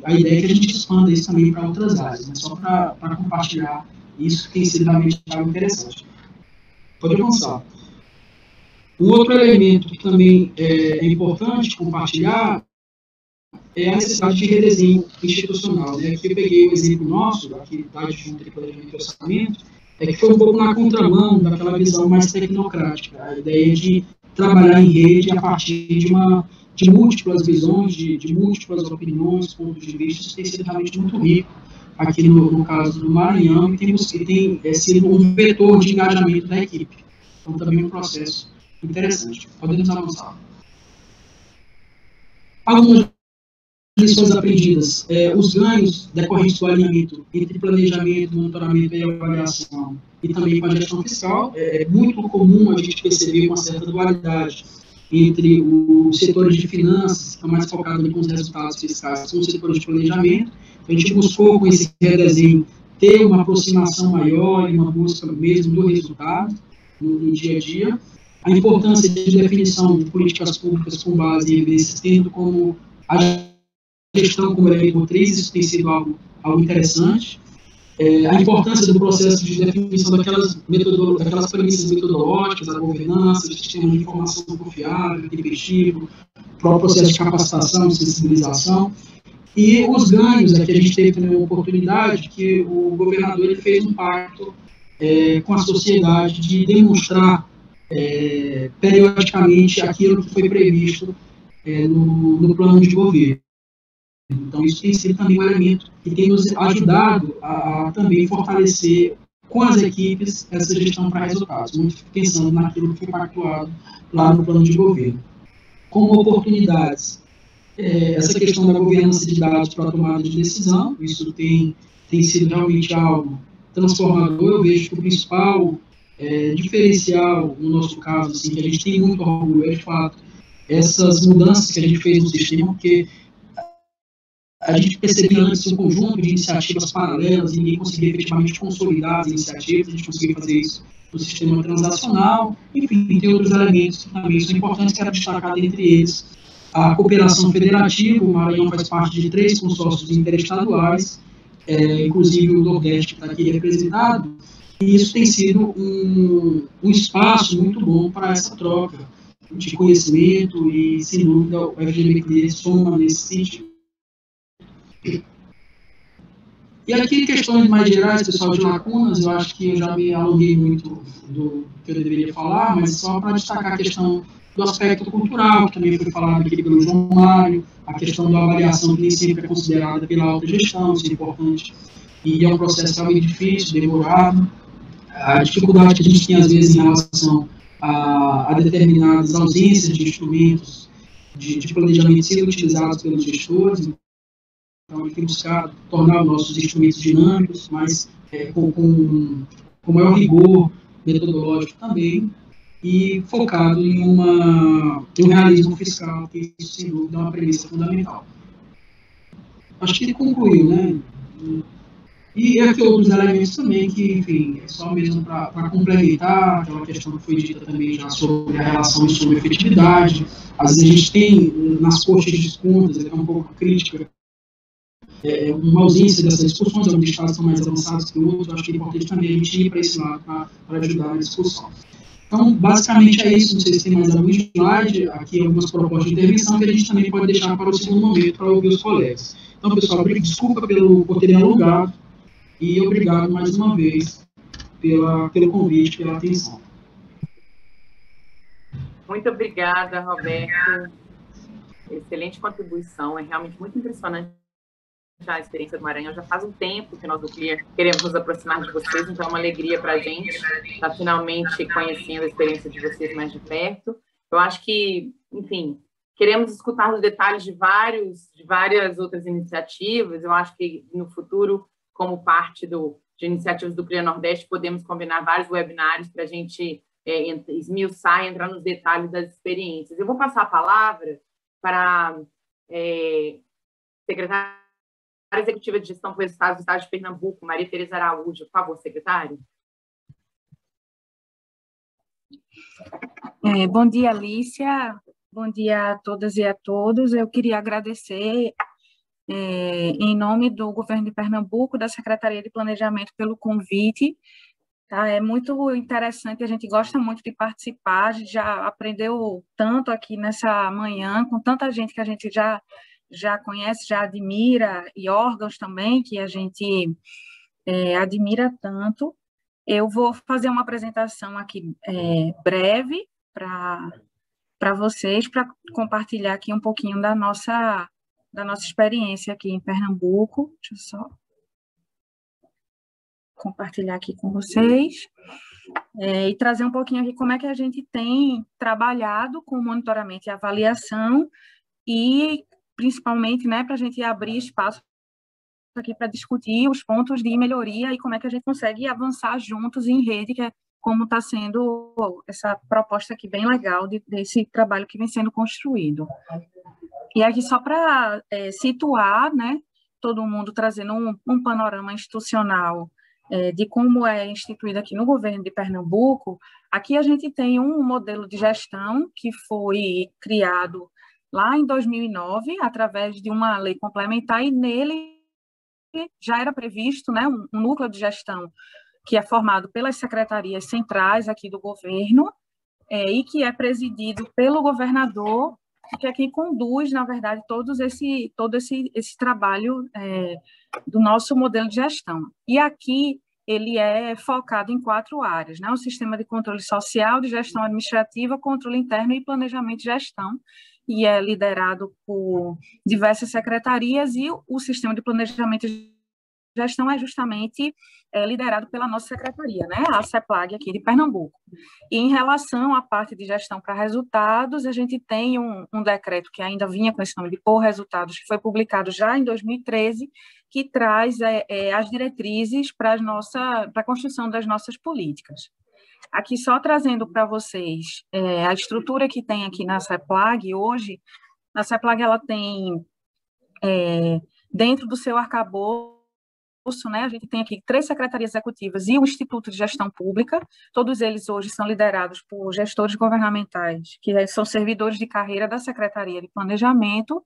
a ideia é que a gente expanda isso também para outras áreas, né? Só para compartilhar isso, que tem sido realmente algo interessante. Pode avançar. Um outro elemento que também é importante compartilhar é a necessidade de redesenho institucional, né? Aqui eu peguei um exemplo nosso, aqui da Junta de Planejamento e Orçamento, que foi um pouco na contramão daquela visão mais tecnocrática, a ideia de trabalhar em rede a partir de múltiplas visões, de múltiplas opiniões, pontos de vista. Isso tem sido realmente muito rico aqui no caso do Maranhão, e tem sido um vetor de engajamento da equipe. Então, também um processo interessante. Podemos avançar. Algumas lições aprendidas, os ganhos decorrentes do alinhamento entre planejamento, monitoramento e avaliação, e também com a gestão fiscal. É muito comum a gente perceber uma certa dualidade entre os setores de finanças, que estão mais focados com os resultados fiscais, com os setores de planejamento. A gente buscou, com esse redesenho, ter uma aproximação maior e uma busca mesmo do resultado no dia a dia. A importância de definição de políticas públicas com base em evidências, tendo como a gestão como elemento motriz, isso tem sido algo interessante. A importância do processo de definição daquelas premissas metodológicas, da governança, do sistema de informação confiável, tempestivo, para o processo de capacitação, sensibilização. E os ganhos, aqui a gente teve também uma oportunidade que o governador ele fez um pacto com a sociedade de demonstrar periodicamente aquilo que foi previsto no plano de governo. Então, isso tem sido também um elemento que tem nos ajudado a também fortalecer com as equipes essa gestão para resultados, muito pensando naquilo que foi pactuado lá no plano de governo. Como oportunidades, essa questão da governança de dados para a tomada de decisão, isso tem sido realmente algo transformador. Eu vejo que o principal diferencial, no nosso caso, assim, que a gente tem muito orgulho, de fato, essas mudanças que a gente fez no sistema, porque a gente percebia antes um conjunto de iniciativas paralelas e ninguém conseguia efetivamente consolidar as iniciativas, a gente conseguia fazer isso no sistema transacional. Enfim, tem outros elementos que também são importantes, quero destacar dentre eles a cooperação federativa. O Maranhão faz parte de 3 consórcios interestaduais, inclusive o Nordeste que está aqui representado, e isso tem sido um espaço muito bom para essa troca de conhecimento e, sem dúvida, o FGV soma nesse sentido. E aqui, questões mais gerais, pessoal, de lacunas, eu acho que eu já me alonguei muito do que eu deveria falar, mas só para destacar a questão do aspecto cultural, que também foi falado aqui pelo João Mário, a questão da avaliação, que nem sempre é considerada pela autogestão, isso é importante, e é um processo realmente difícil, demorado. A dificuldade que a gente tem, às vezes, em relação a determinadas ausências de instrumentos de planejamento sendo utilizados pelos gestores. Então, tem buscado tornar os nossos instrumentos dinâmicos, mas com maior rigor metodológico também, e focado em um realismo fiscal, que isso, sem dúvida, é uma premissa fundamental. Acho que ele concluiu, né? E aqui outros elementos também que, enfim, é só mesmo para complementar aquela questão que foi dita também já sobre a relação e sobre a efetividade. Às vezes a gente tem, nas coxas de contas, é um pouco crítica, uma ausência dessas discussões. Alguns estados são mais avançados que outros. Eu acho que é importante também a gente ir para esse lado para ajudar na discussão. Então, basicamente é isso. Não sei se tem mais algum slide. Aqui algumas propostas de intervenção que a gente também pode deixar para o segundo momento para ouvir os colegas. Então, pessoal, desculpa por terem alongado e obrigado mais uma vez pelo convite, pela atenção. Muito obrigada, Roberto. Excelente contribuição. É realmente muito impressionante a experiência do Maranhão. Já faz um tempo que nós do CLIA queremos nos aproximar de vocês, então é uma alegria para a gente estar finalmente conhecendo a experiência de vocês mais de perto. Eu acho que, enfim, queremos escutar os detalhes de várias outras iniciativas. Eu acho que no futuro, como parte de iniciativas do CLIA Nordeste, podemos combinar vários webinários para a gente esmiuçar e entrar nos detalhes das experiências. Eu vou passar a palavra para a secretária Executiva de Gestão por Resultados do Estado de Pernambuco, Maria Tereza Araújo. Por favor, secretária. Bom dia, Alicia. Bom dia a todas e a todos. Eu queria agradecer, em nome do Governo de Pernambuco, da Secretaria de Planejamento, pelo convite. Tá? É muito interessante, a gente gosta muito de participar, a gente já aprendeu tanto aqui nessa manhã, com tanta gente que a gente já conhece, já admira, e órgãos também que a gente admira tanto. Eu vou fazer uma apresentação aqui breve para vocês, para compartilhar aqui um pouquinho da nossa experiência aqui em Pernambuco. Deixa eu só compartilhar aqui com vocês e trazer um pouquinho aqui como é que a gente tem trabalhado com monitoramento e avaliação e principalmente, né, para a gente abrir espaço aqui para discutir os pontos de melhoria e como é que a gente consegue avançar juntos em rede, que é como está sendo essa proposta aqui bem legal desse trabalho que vem sendo construído. E aqui só para situar, né, todo mundo trazendo um panorama institucional de como é instituído aqui no governo de Pernambuco, aqui a gente tem um modelo de gestão que foi criado lá em 2009, através de uma lei complementar, e nele já era previsto, né, um núcleo de gestão que é formado pelas secretarias centrais aqui do governo e que é presidido pelo governador, que é quem conduz, na verdade, todo esse trabalho do nosso modelo de gestão. E aqui ele é focado em 4 áreas, né? O sistema de controle social, de gestão administrativa, controle interno e planejamento de gestão, e é liderado por diversas secretarias, e o sistema de planejamento de gestão é justamente liderado pela nossa secretaria, né, a CEPLAG aqui de Pernambuco. E em relação à parte de gestão para resultados, a gente tem um decreto que ainda vinha com esse nome de Por Resultados, que foi publicado já em 2013, que traz as diretrizes para a construção das nossas políticas. Aqui só trazendo para vocês a estrutura que tem aqui na CEPLAG hoje. A CEPLAG ela tem, dentro do seu arcabouço, né, a gente tem aqui 3 secretarias executivas e o Instituto de Gestão Pública. Todos eles hoje são liderados por gestores governamentais, que são servidores de carreira da Secretaria de Planejamento.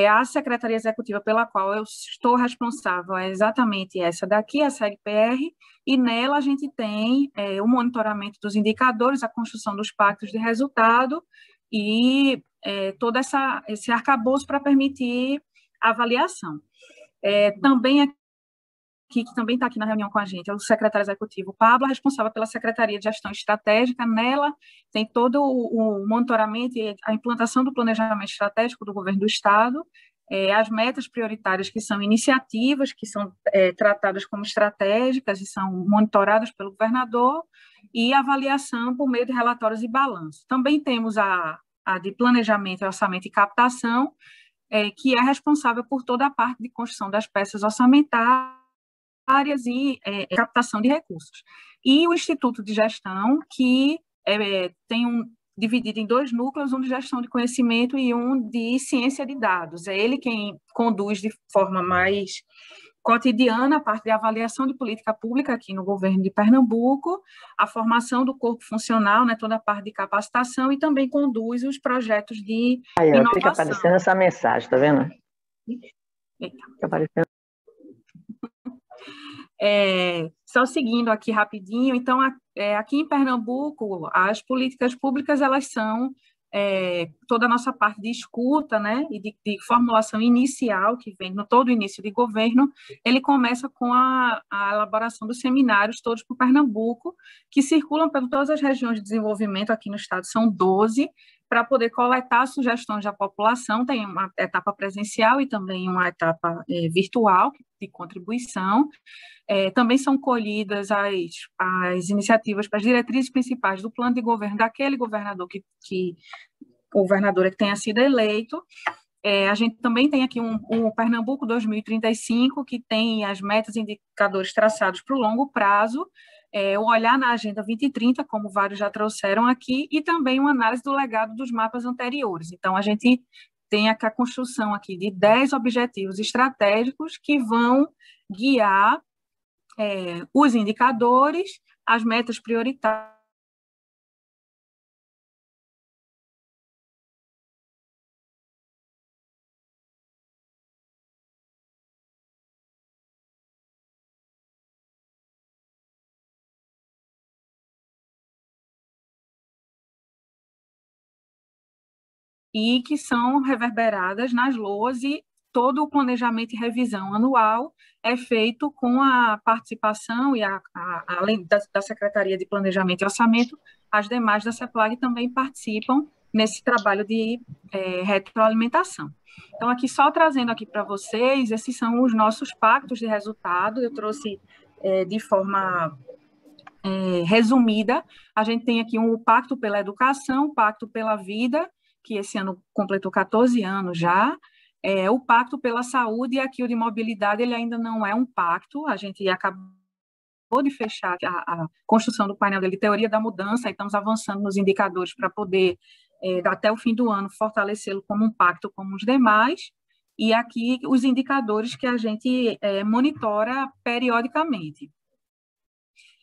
A secretaria executiva pela qual eu estou responsável é exatamente essa daqui, a SEGPR, e nela a gente tem o monitoramento dos indicadores, a construção dos pactos de resultado e todo esse arcabouço para permitir a avaliação. Também que também está aqui na reunião com a gente, é o secretário executivo Pablo, responsável pela Secretaria de Gestão Estratégica. Nela tem todo o monitoramento e a implantação do planejamento estratégico do governo do Estado, as metas prioritárias, que são iniciativas, que são tratadas como estratégicas e são monitoradas pelo governador, e avaliação por meio de relatórios e balanços. Também temos a de planejamento, orçamento e captação, que é responsável por toda a parte de construção das peças orçamentárias e captação de recursos. E o Instituto de Gestão, que tem dividido em 2 núcleos, um de gestão de conhecimento e um de ciência de dados. É ele quem conduz de forma mais cotidiana a parte de avaliação de política pública aqui no governo de Pernambuco, a formação do corpo funcional, né, toda a parte de capacitação, e também conduz os projetos de inovação. Fica aparecendo essa mensagem, tá vendo? Fica aparecendo. Só seguindo aqui rapidinho, então, aqui em Pernambuco, as políticas públicas, elas são toda a nossa parte de escuta, né, e de formulação inicial, que vem no todo início de governo. Ele começa com a elaboração dos seminários, todos por Pernambuco, que circulam por todas as regiões de desenvolvimento aqui no estado, são 12, para poder coletar sugestões da população. Tem uma etapa presencial e também uma etapa virtual de contribuição. Também são colhidas as iniciativas para as diretrizes principais do plano de governo daquele governador governadora que tenha sido eleito. A gente também tem aqui um Pernambuco 2035, que tem as metas e indicadores traçados para o longo prazo, o olhar na Agenda 2030, como vários já trouxeram aqui, e também uma análise do legado dos mapas anteriores. Então, a gente tem aqui a construção aqui de 10 objetivos estratégicos que vão guiar os indicadores, as metas prioritárias, e que são reverberadas nas LOAs, e todo o planejamento e revisão anual é feito com a participação e, além da Secretaria de Planejamento e Orçamento, as demais da CEPLAG também participam nesse trabalho de retroalimentação. Então, aqui só trazendo aqui para vocês, esses são os nossos pactos de resultado. Eu trouxe de forma resumida. A gente tem aqui o Pacto pela Educação, o Pacto pela Vida, que esse ano completou 14 anos já, O Pacto pela Saúde e aqui o de mobilidade, ele ainda não é um pacto, a gente acabou de fechar a construção do painel de teoria da mudança, e estamos avançando nos indicadores para poder, até o fim do ano, fortalecê-lo como um pacto como os demais, e aqui os indicadores que a gente monitora periodicamente.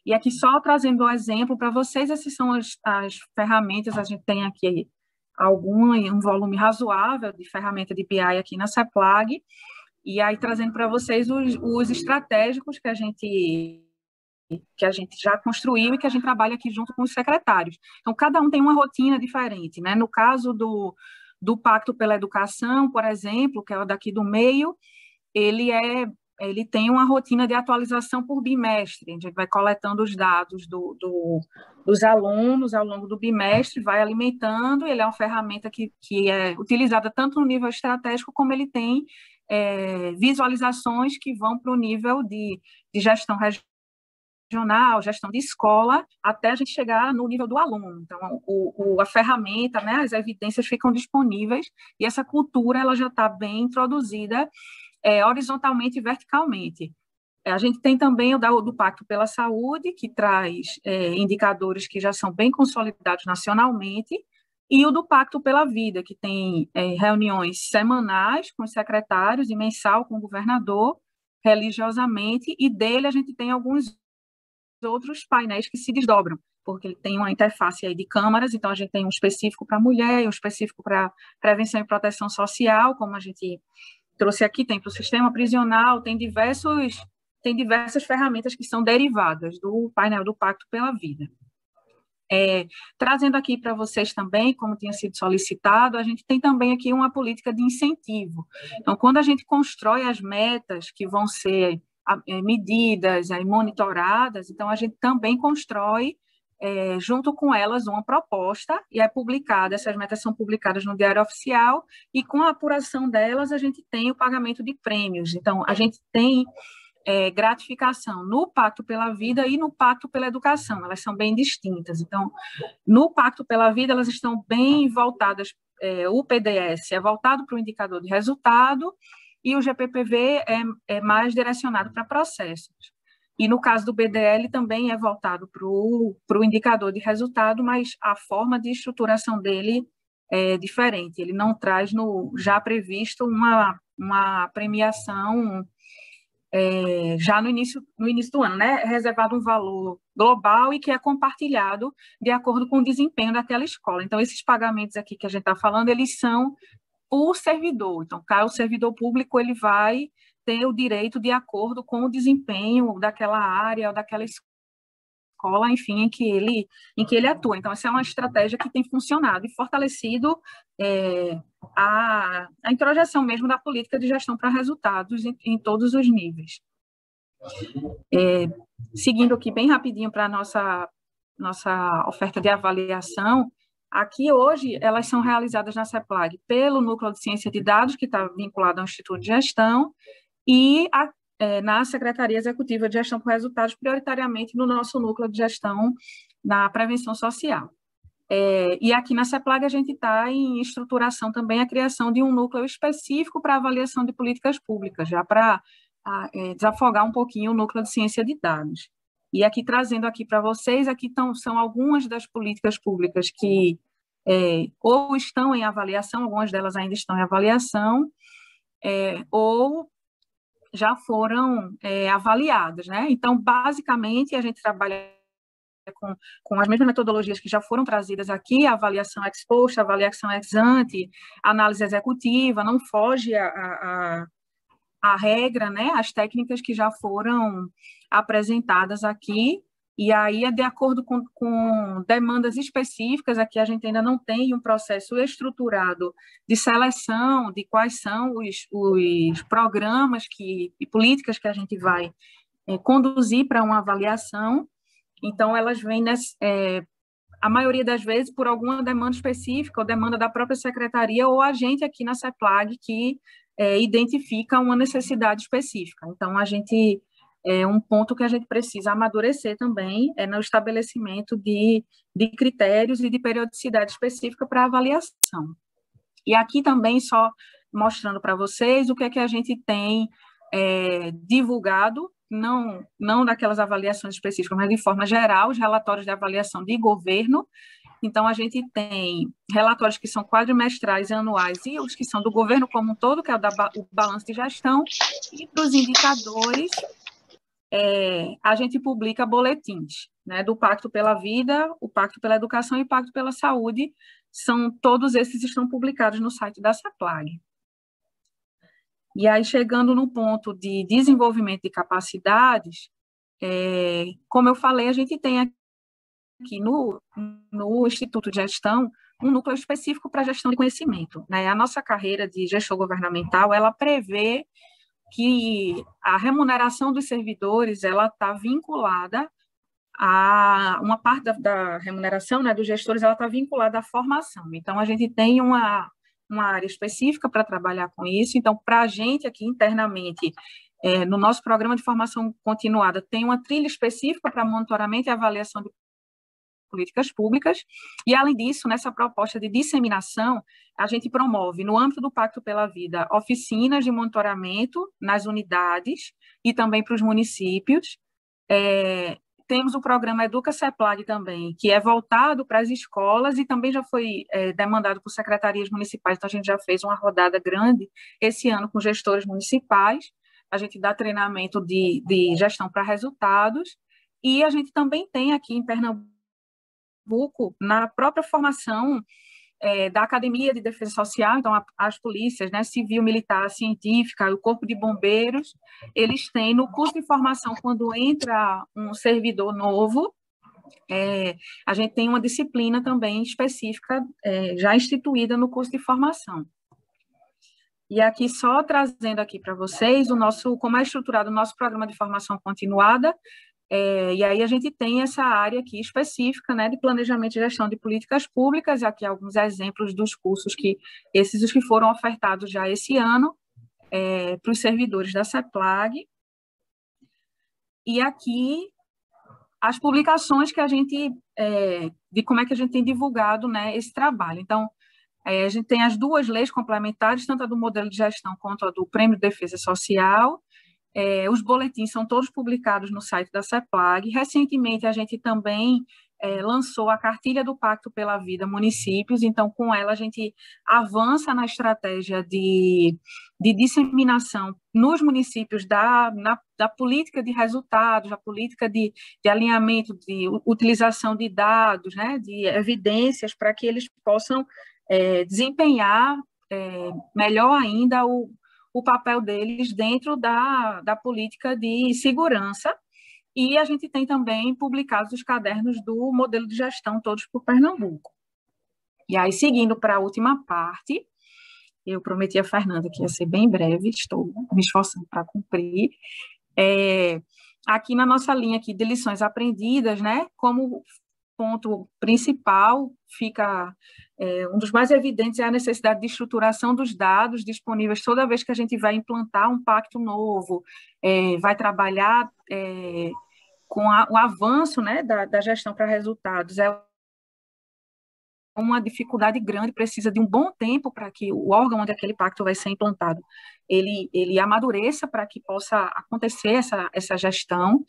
E aqui só trazendo um exemplo para vocês, essas são as ferramentas, a gente tem aqui um volume razoável de ferramenta de BI aqui na CEPLAG, e aí trazendo para vocês os estratégicos que a gente já construiu e que a gente trabalha aqui junto com os secretários. Então, cada um tem uma rotina diferente, né? No caso do Pacto pela Educação, por exemplo, que é o daqui do meio, ele tem uma rotina de atualização por bimestre. A gente vai coletando os dados dos alunos ao longo do bimestre, vai alimentando. Ele é uma ferramenta que é utilizada tanto no nível estratégico, como ele tem visualizações que vão para o nível de gestão regional, gestão de escola, até a gente chegar no nível do aluno. Então, a ferramenta, né, as evidências ficam disponíveis, e essa cultura ela já está bem introduzida horizontalmente e verticalmente. A gente tem também o do Pacto pela Saúde, que traz indicadores que já são bem consolidados nacionalmente, e o do Pacto pela Vida, que tem reuniões semanais com os secretários e mensal com o governador, religiosamente, e dele a gente tem alguns outros painéis que se desdobram, porque ele tem uma interface aí de câmaras, então a gente tem um específico para mulher, um específico para prevenção e proteção social, como a gente trouxe aqui, tem para o sistema prisional, tem diversas ferramentas que são derivadas do painel do Pacto pela Vida. Trazendo aqui para vocês também, como tinha sido solicitado, a gente tem também aqui uma política de incentivo. Então, quando a gente constrói as metas que vão ser medidas, monitoradas, então a gente também constrói, junto com elas, uma proposta, e é publicada, essas metas são publicadas no Diário Oficial, e com a apuração delas a gente tem o pagamento de prêmios. Então, a gente tem gratificação no Pacto pela Vida e no Pacto pela Educação, elas são bem distintas. Então, no Pacto pela Vida, elas estão bem voltadas, o PDS é voltado para o indicador de resultado, e o GPPV é mais direcionado para processos. E no caso do BDL também é voltado para o indicador de resultado, mas a forma de estruturação dele é diferente. Ele não traz já previsto uma premiação já no início do ano, né? É reservado um valor global e que é compartilhado de acordo com o desempenho daquela escola. Então, esses pagamentos aqui que a gente está falando, eles são o servidor. Então, o servidor público ele vai ter o direito de acordo com o desempenho daquela área ou daquela escola, enfim, em que ele atua. Então, essa é uma estratégia que tem funcionado e fortalecido a introjeção mesmo da política de gestão para resultados em todos os níveis. Seguindo aqui bem rapidinho para a nossa oferta de avaliação, aqui hoje elas são realizadas na CEPLAG pelo Núcleo de Ciência de Dados, que está vinculado ao Instituto de Gestão, e na Secretaria Executiva de Gestão por Resultados, prioritariamente no nosso Núcleo de Gestão na Prevenção Social. E aqui na CEPLAG a gente está em estruturação também a criação de um núcleo específico para avaliação de políticas públicas, já para desafogar um pouquinho o Núcleo de Ciência de Dados. E aqui trazendo aqui para vocês, aqui são algumas das políticas públicas que ou estão em avaliação, algumas delas ainda estão em avaliação, ou já foram avaliadas, né? Então, basicamente, a gente trabalha com as mesmas metodologias que já foram trazidas aqui, a avaliação ex post, a avaliação ex ante, análise executiva, não foge a regra, né? As técnicas que já foram apresentadas aqui, e aí é de acordo com demandas específicas. Aqui a gente ainda não tem um processo estruturado de seleção de quais são os programas e políticas que a gente vai conduzir para uma avaliação. Então, elas vêm, a maioria das vezes, por alguma demanda específica, ou demanda da própria secretaria, ou a gente aqui na CEPLAG que identifica uma necessidade específica. Então, um ponto que a gente precisa amadurecer também é no estabelecimento de critérios e de periodicidade específica para avaliação. E aqui também, só mostrando para vocês o que é que a gente tem divulgado, não daquelas avaliações específicas, mas de forma geral, os relatórios de avaliação de governo. Então, a gente tem relatórios que são quadrimestrais e anuais e os que são do governo como um todo, que é o balanço de gestão, e para os indicadores, a gente publica boletins, né, do Pacto pela Vida, o Pacto pela Educação e o Pacto pela Saúde. Todos esses estão publicados no site da CEPLAG. E aí, chegando no ponto de desenvolvimento de capacidades, como eu falei, a gente tem aqui no Instituto de Gestão um núcleo específico para gestão de conhecimento, né? A nossa carreira de gestor governamental, ela prevê que a remuneração dos servidores ela está vinculada a uma parte da remuneração, né, dos gestores, ela está vinculada à formação. Então, a gente tem uma área específica para trabalhar com isso. Então, para a gente aqui internamente, no nosso programa de formação continuada, tem uma trilha específica para monitoramento e avaliação de políticas públicas, e, além disso, nessa proposta de disseminação, a gente promove, no âmbito do Pacto pela Vida, oficinas de monitoramento nas unidades e também para os municípios. Temos o programa Educa CEPLAG também, que é voltado para as escolas e também já foi demandado por secretarias municipais, então a gente já fez uma rodada grande esse ano com gestores municipais, a gente dá treinamento de gestão para resultados, e a gente também tem aqui em Pernambuco, na própria formação da Academia de Defesa Social, então as polícias, né, civil, militar, científica, o Corpo de Bombeiros, eles têm no curso de formação, quando entra um servidor novo, a gente tem uma disciplina também específica, já instituída no curso de formação. E aqui, só trazendo aqui para vocês como é estruturado o nosso programa de formação continuada. E aí a gente tem essa área aqui específica, né, de planejamento e gestão de políticas públicas, aqui alguns exemplos dos cursos os que foram ofertados já esse ano para os servidores da CEPLAG. E aqui as publicações que a gente, de como é que a gente tem divulgado, né, esse trabalho. Então, a gente tem as duas leis complementares, tanto a do modelo de gestão quanto a do Prêmio de Defesa Social. Os boletins são todos publicados no site da CEPLAG. Recentemente, a gente também lançou a Cartilha do Pacto pela Vida Municípios, então, com ela, a gente avança na estratégia de disseminação nos municípios da política de resultados, da política de alinhamento, de utilização de dados, né, de evidências, para que eles possam desempenhar melhor ainda o papel deles dentro da política de segurança. E a gente tem também publicados os cadernos do modelo de gestão, todos por Pernambuco. E aí, seguindo para a última parte, eu prometi a Fernanda que ia ser bem breve, estou me esforçando para cumprir. Aqui na nossa linha aqui de lições aprendidas, né, como ponto principal fica um dos mais evidentes é a necessidade de estruturação dos dados disponíveis toda vez que a gente vai implantar um pacto novo, vai trabalhar com o avanço, né, da gestão para resultados. É uma dificuldade grande, precisa de um bom tempo para que o órgão onde aquele pacto vai ser implantado, ele amadureça para que possa acontecer essa gestão.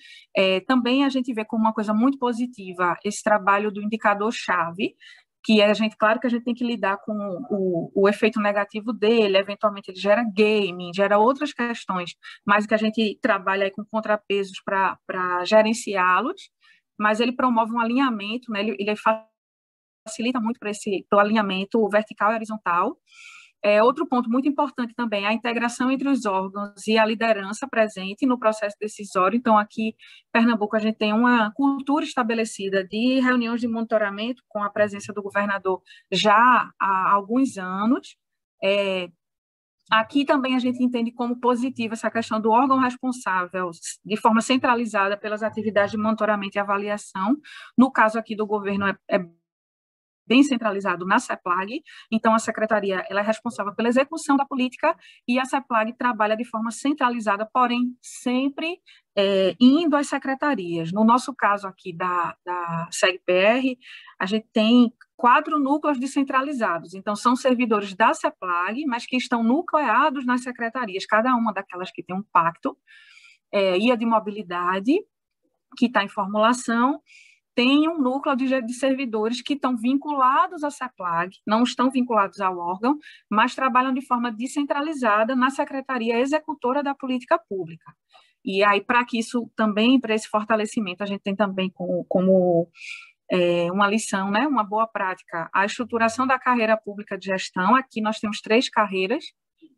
Também a gente vê como uma coisa muito positiva esse trabalho do indicador-chave, que claro que a gente tem que lidar com o efeito negativo dele, eventualmente ele gera gaming, gera outras questões, mas que a gente trabalha aí com contrapesos para gerenciá-los, mas ele promove um alinhamento, né, ele facilita muito para o alinhamento vertical e horizontal. Outro ponto muito importante também é a integração entre os órgãos e a liderança presente no processo decisório. Então, aqui em Pernambuco, a gente tem uma cultura estabelecida de reuniões de monitoramento com a presença do governador já há alguns anos. Aqui também a gente entende como positiva essa questão do órgão responsável de forma centralizada pelas atividades de monitoramento e avaliação. No caso aqui do governo, é bem centralizado na CEPLAG, então a secretaria ela é responsável pela execução da política e a CEPLAG trabalha de forma centralizada, porém sempre indo às secretarias. No nosso caso aqui da SEG-PR, a gente tem 4 núcleos descentralizados, então são servidores da CEPLAG, mas que estão nucleados nas secretarias, cada uma daquelas que tem um pacto, e a de mobilidade, que está em formulação, tem um núcleo de servidores que estão vinculados à CEPLAG, não estão vinculados ao órgão, mas trabalham de forma descentralizada na Secretaria Executora da Política Pública. E aí, para que isso também, para esse fortalecimento, a gente tem também como uma lição, né, uma boa prática, a estruturação da carreira pública de gestão. Aqui nós temos 3 carreiras,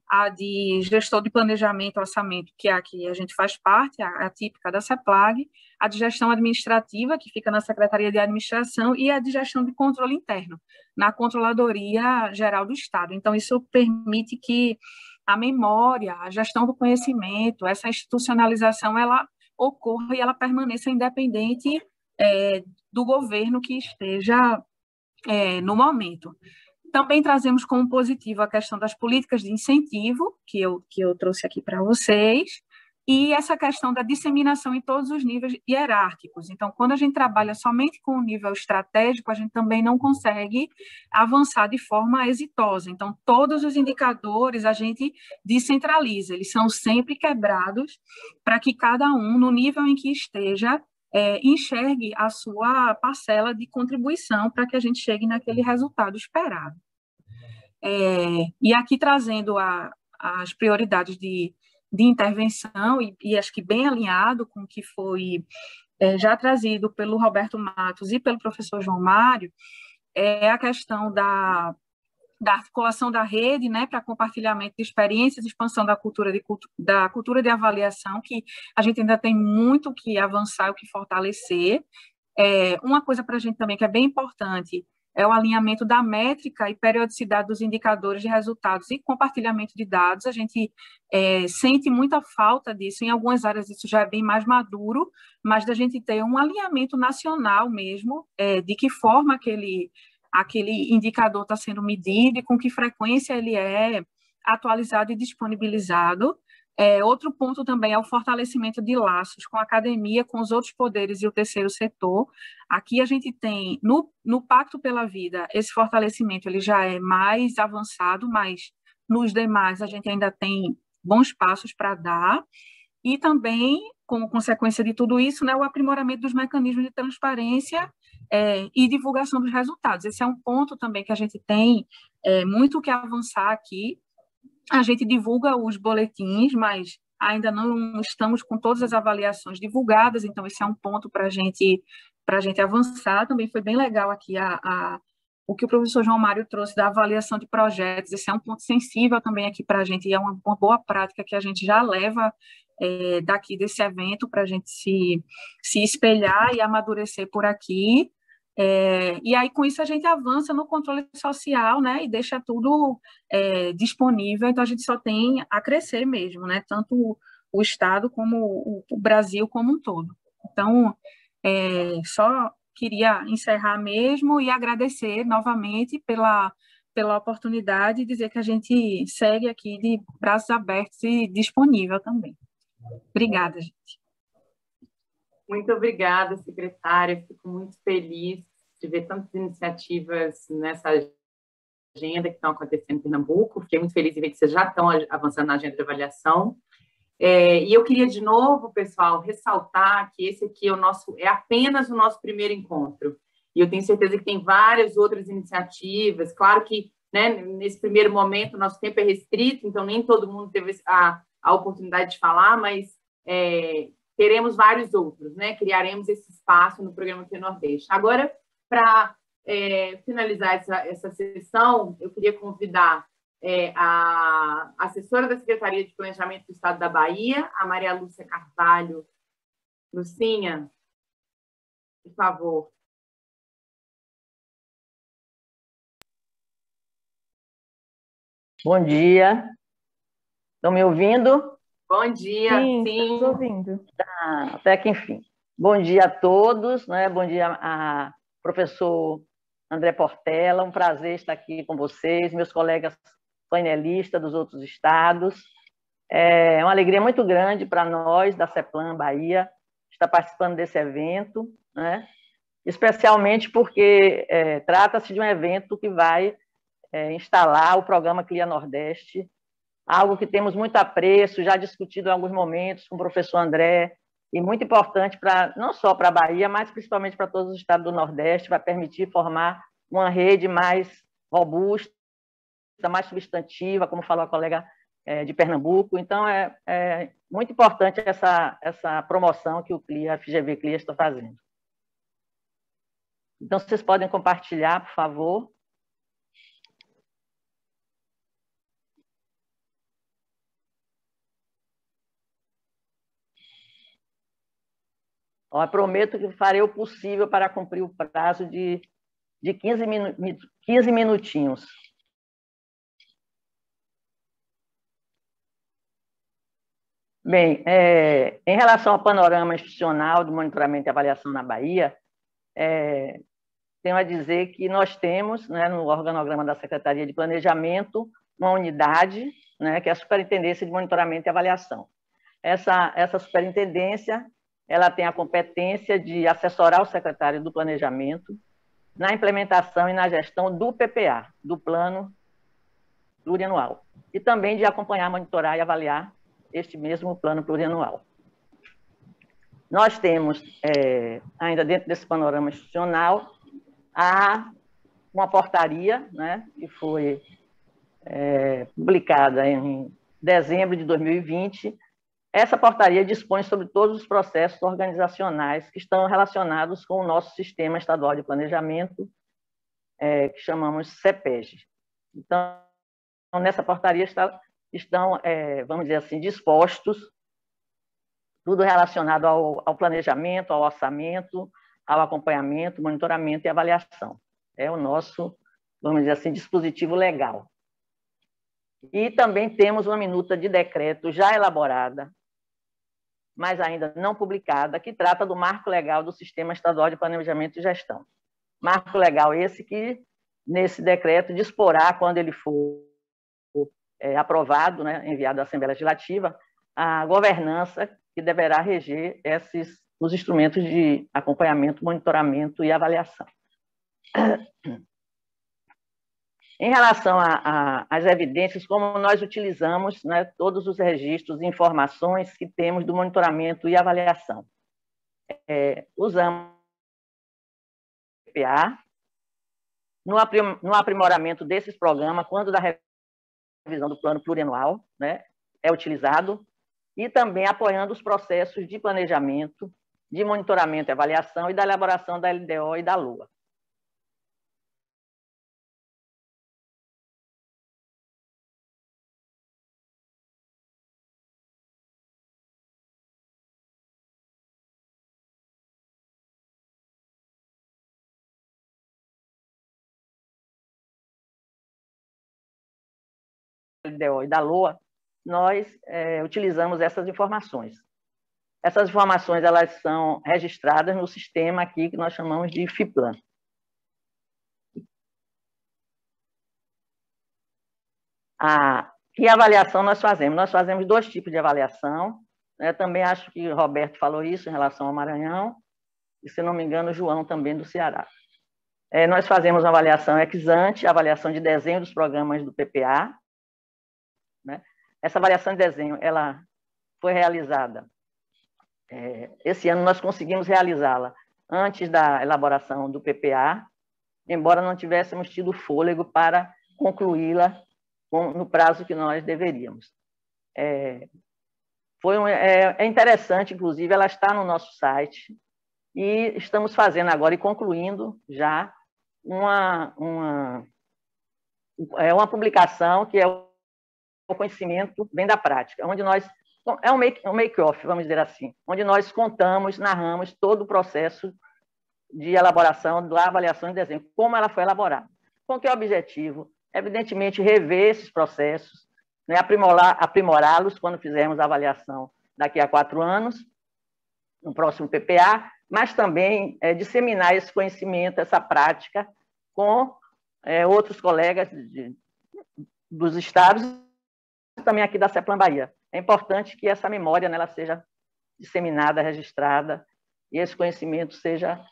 a de gestor de planejamento e orçamento, que é a que a gente faz parte, a típica da CEPLAG, a de gestão administrativa, que fica na Secretaria de Administração, e a de gestão de controle interno, na Controladoria Geral do Estado. Então, isso permite que a memória, a gestão do conhecimento, essa institucionalização, ela ocorra e ela permaneça independente do governo que esteja no momento. Também trazemos como positivo a questão das políticas de incentivo, que eu trouxe aqui para vocês, e essa questão da disseminação em todos os níveis hierárquicos. Então, quando a gente trabalha somente com o nível estratégico, a gente também não consegue avançar de forma exitosa. Então, todos os indicadores a gente descentraliza, eles são sempre quebrados para que cada um, no nível em que esteja, enxergue a sua parcela de contribuição para que a gente chegue naquele resultado esperado. E aqui trazendo as prioridades de intervenção, e acho que bem alinhado com o que foi já trazido pelo Roberto Matos e pelo professor João Mário, é a questão da articulação da rede, né, para compartilhamento de experiências, expansão da cultura de avaliação, que a gente ainda tem muito que avançar, o que fortalecer. Uma coisa para a gente também que é bem importante é o alinhamento da métrica e periodicidade dos indicadores de resultados e compartilhamento de dados. A gente sente muita falta disso, em algumas áreas isso já é bem mais maduro, mas da gente ter um alinhamento nacional mesmo, de que forma aquele indicador está sendo medido e com que frequência ele é atualizado e disponibilizado. Outro ponto também é o fortalecimento de laços com a academia, com os outros poderes e o terceiro setor. Aqui a gente tem, no Pacto pela Vida, esse fortalecimento ele já é mais avançado, mas nos demais a gente ainda tem bons passos para dar. E também, como consequência de tudo isso, né, o aprimoramento dos mecanismos de transparência e divulgação dos resultados. Esse é um ponto também que a gente tem muito que avançar aqui. A gente divulga os boletins, mas ainda não estamos com todas as avaliações divulgadas, então esse é um ponto para a gente avançar. Também foi bem legal aqui o que o professor João Mário trouxe da avaliação de projetos. Esse é um ponto sensível também aqui para a gente, e é uma boa prática que a gente já leva daqui desse evento para a gente se espelhar e amadurecer por aqui. E aí, com isso, a gente avança no controle social, né, e deixa tudo disponível, então a gente só tem a crescer mesmo, né, tanto o Estado como o Brasil como um todo. Então, só queria encerrar mesmo e agradecer novamente pela oportunidade e dizer que a gente segue aqui de braços abertos e disponível também. Obrigada, gente. Muito obrigada, secretária. Fico muito feliz de ver tantas iniciativas nessa agenda que estão acontecendo em Pernambuco. Fiquei muito feliz de ver que vocês já estão avançando na agenda de avaliação. E eu queria, de novo, pessoal, ressaltar que esse aqui é apenas o nosso primeiro encontro. E eu tenho certeza que tem várias outras iniciativas. Claro que, né, nesse primeiro momento, o nosso tempo é restrito, então nem todo mundo teve a oportunidade de falar, mas teremos vários outros, né? Criaremos esse espaço no programa Aqui Nordeste. Agora, para finalizar essa sessão, eu queria convidar a assessora da Secretaria de Planejamento do Estado da Bahia, a Maria Lúcia Carvalho. Lucinha, por favor. Bom dia. Estão me ouvindo? Bom dia. Sim, estamos ouvindo. Até que enfim. Bom dia a todos, né? Bom dia a professor André Portela, um prazer estar aqui com vocês, meus colegas painelistas dos outros estados. É uma alegria muito grande para nós, da CEPLAN Bahia, estar participando desse evento, né? Especialmente porque trata-se de um evento que vai instalar o programa CLIA Nordeste, algo que temos muito apreço, já discutido em alguns momentos com o professor André, e muito importante não só para a Bahia, mas principalmente para todos os estados do Nordeste, vai permitir formar uma rede mais robusta, mais substantiva, como falou a colega de Pernambuco. Então, é muito importante essa promoção que o CLIA, a FGV CLIA está fazendo. Então, vocês podem compartilhar, por favor. Eu prometo que farei o possível para cumprir o prazo de 15 minutinhos. Bem, em relação ao panorama institucional do monitoramento e avaliação na Bahia, tenho a dizer que nós temos, né, no organograma da Secretaria de Planejamento, uma unidade, né, que é a Superintendência de Monitoramento e Avaliação. Essa superintendência, ela tem a competência de assessorar o secretário do Planejamento na implementação e na gestão do PPA, do Plano Plurianual, e também de acompanhar, monitorar e avaliar este mesmo Plano Plurianual. Nós temos, ainda dentro desse panorama institucional, uma portaria, né, que foi publicada em dezembro de 2020. Essa portaria dispõe sobre todos os processos organizacionais que estão relacionados com o nosso Sistema Estadual de Planejamento, que chamamos CEPEG. Então, nessa portaria estão, vamos dizer assim, dispostos tudo relacionado ao planejamento, ao orçamento, ao acompanhamento, monitoramento e avaliação. É o nosso, vamos dizer assim, dispositivo legal. E também temos uma minuta de decreto já elaborada, mas ainda não publicada, que trata do marco legal do Sistema Estadual de Planejamento e Gestão. Marco legal esse que, nesse decreto, disporá, quando ele for aprovado, né, enviado à Assembleia Legislativa, a governança que deverá reger os instrumentos de acompanhamento, monitoramento e avaliação. Em relação às evidências, como nós utilizamos, né, todos os registros e informações que temos do monitoramento e avaliação. Usamos o PPA no aprimoramento desses programas, quando da revisão do plano plurianual, né, é utilizado, e também apoiando os processos de planejamento, de monitoramento e avaliação e da elaboração da LDO e da LOA. LDO e da LOA, nós utilizamos essas informações. Essas informações, elas são registradas no sistema aqui que nós chamamos de FIPLAN. Que avaliação nós fazemos? Nós fazemos 2 tipos de avaliação. Também acho que o Roberto falou isso em relação ao Maranhão, e, se não me engano, o João também do Ceará. Nós fazemos uma avaliação ex ante, avaliação de desenho dos programas do PPA. Né? Essa avaliação de desenho, ela foi realizada. Esse ano nós conseguimos realizá-la antes da elaboração do PPA, embora não tivéssemos tido fôlego para concluí-la no prazo que nós deveríamos. É interessante, inclusive, ela está no nosso site, e estamos fazendo agora e concluindo já uma publicação que é o conhecimento vem da prática, onde nós é um make-off, vamos dizer assim, onde nós contamos, narramos todo o processo de elaboração da avaliação de desenho, como ela foi elaborada. Com que objetivo? Evidentemente, rever esses processos, né, aprimorá-los quando fizermos a avaliação daqui a 4 anos, no próximo PPA, mas também disseminar esse conhecimento, essa prática, com outros colegas dos estados e também aqui da CEPLAN Bahia. É importante que essa memória, né, ela seja disseminada, registrada, e esse conhecimento seja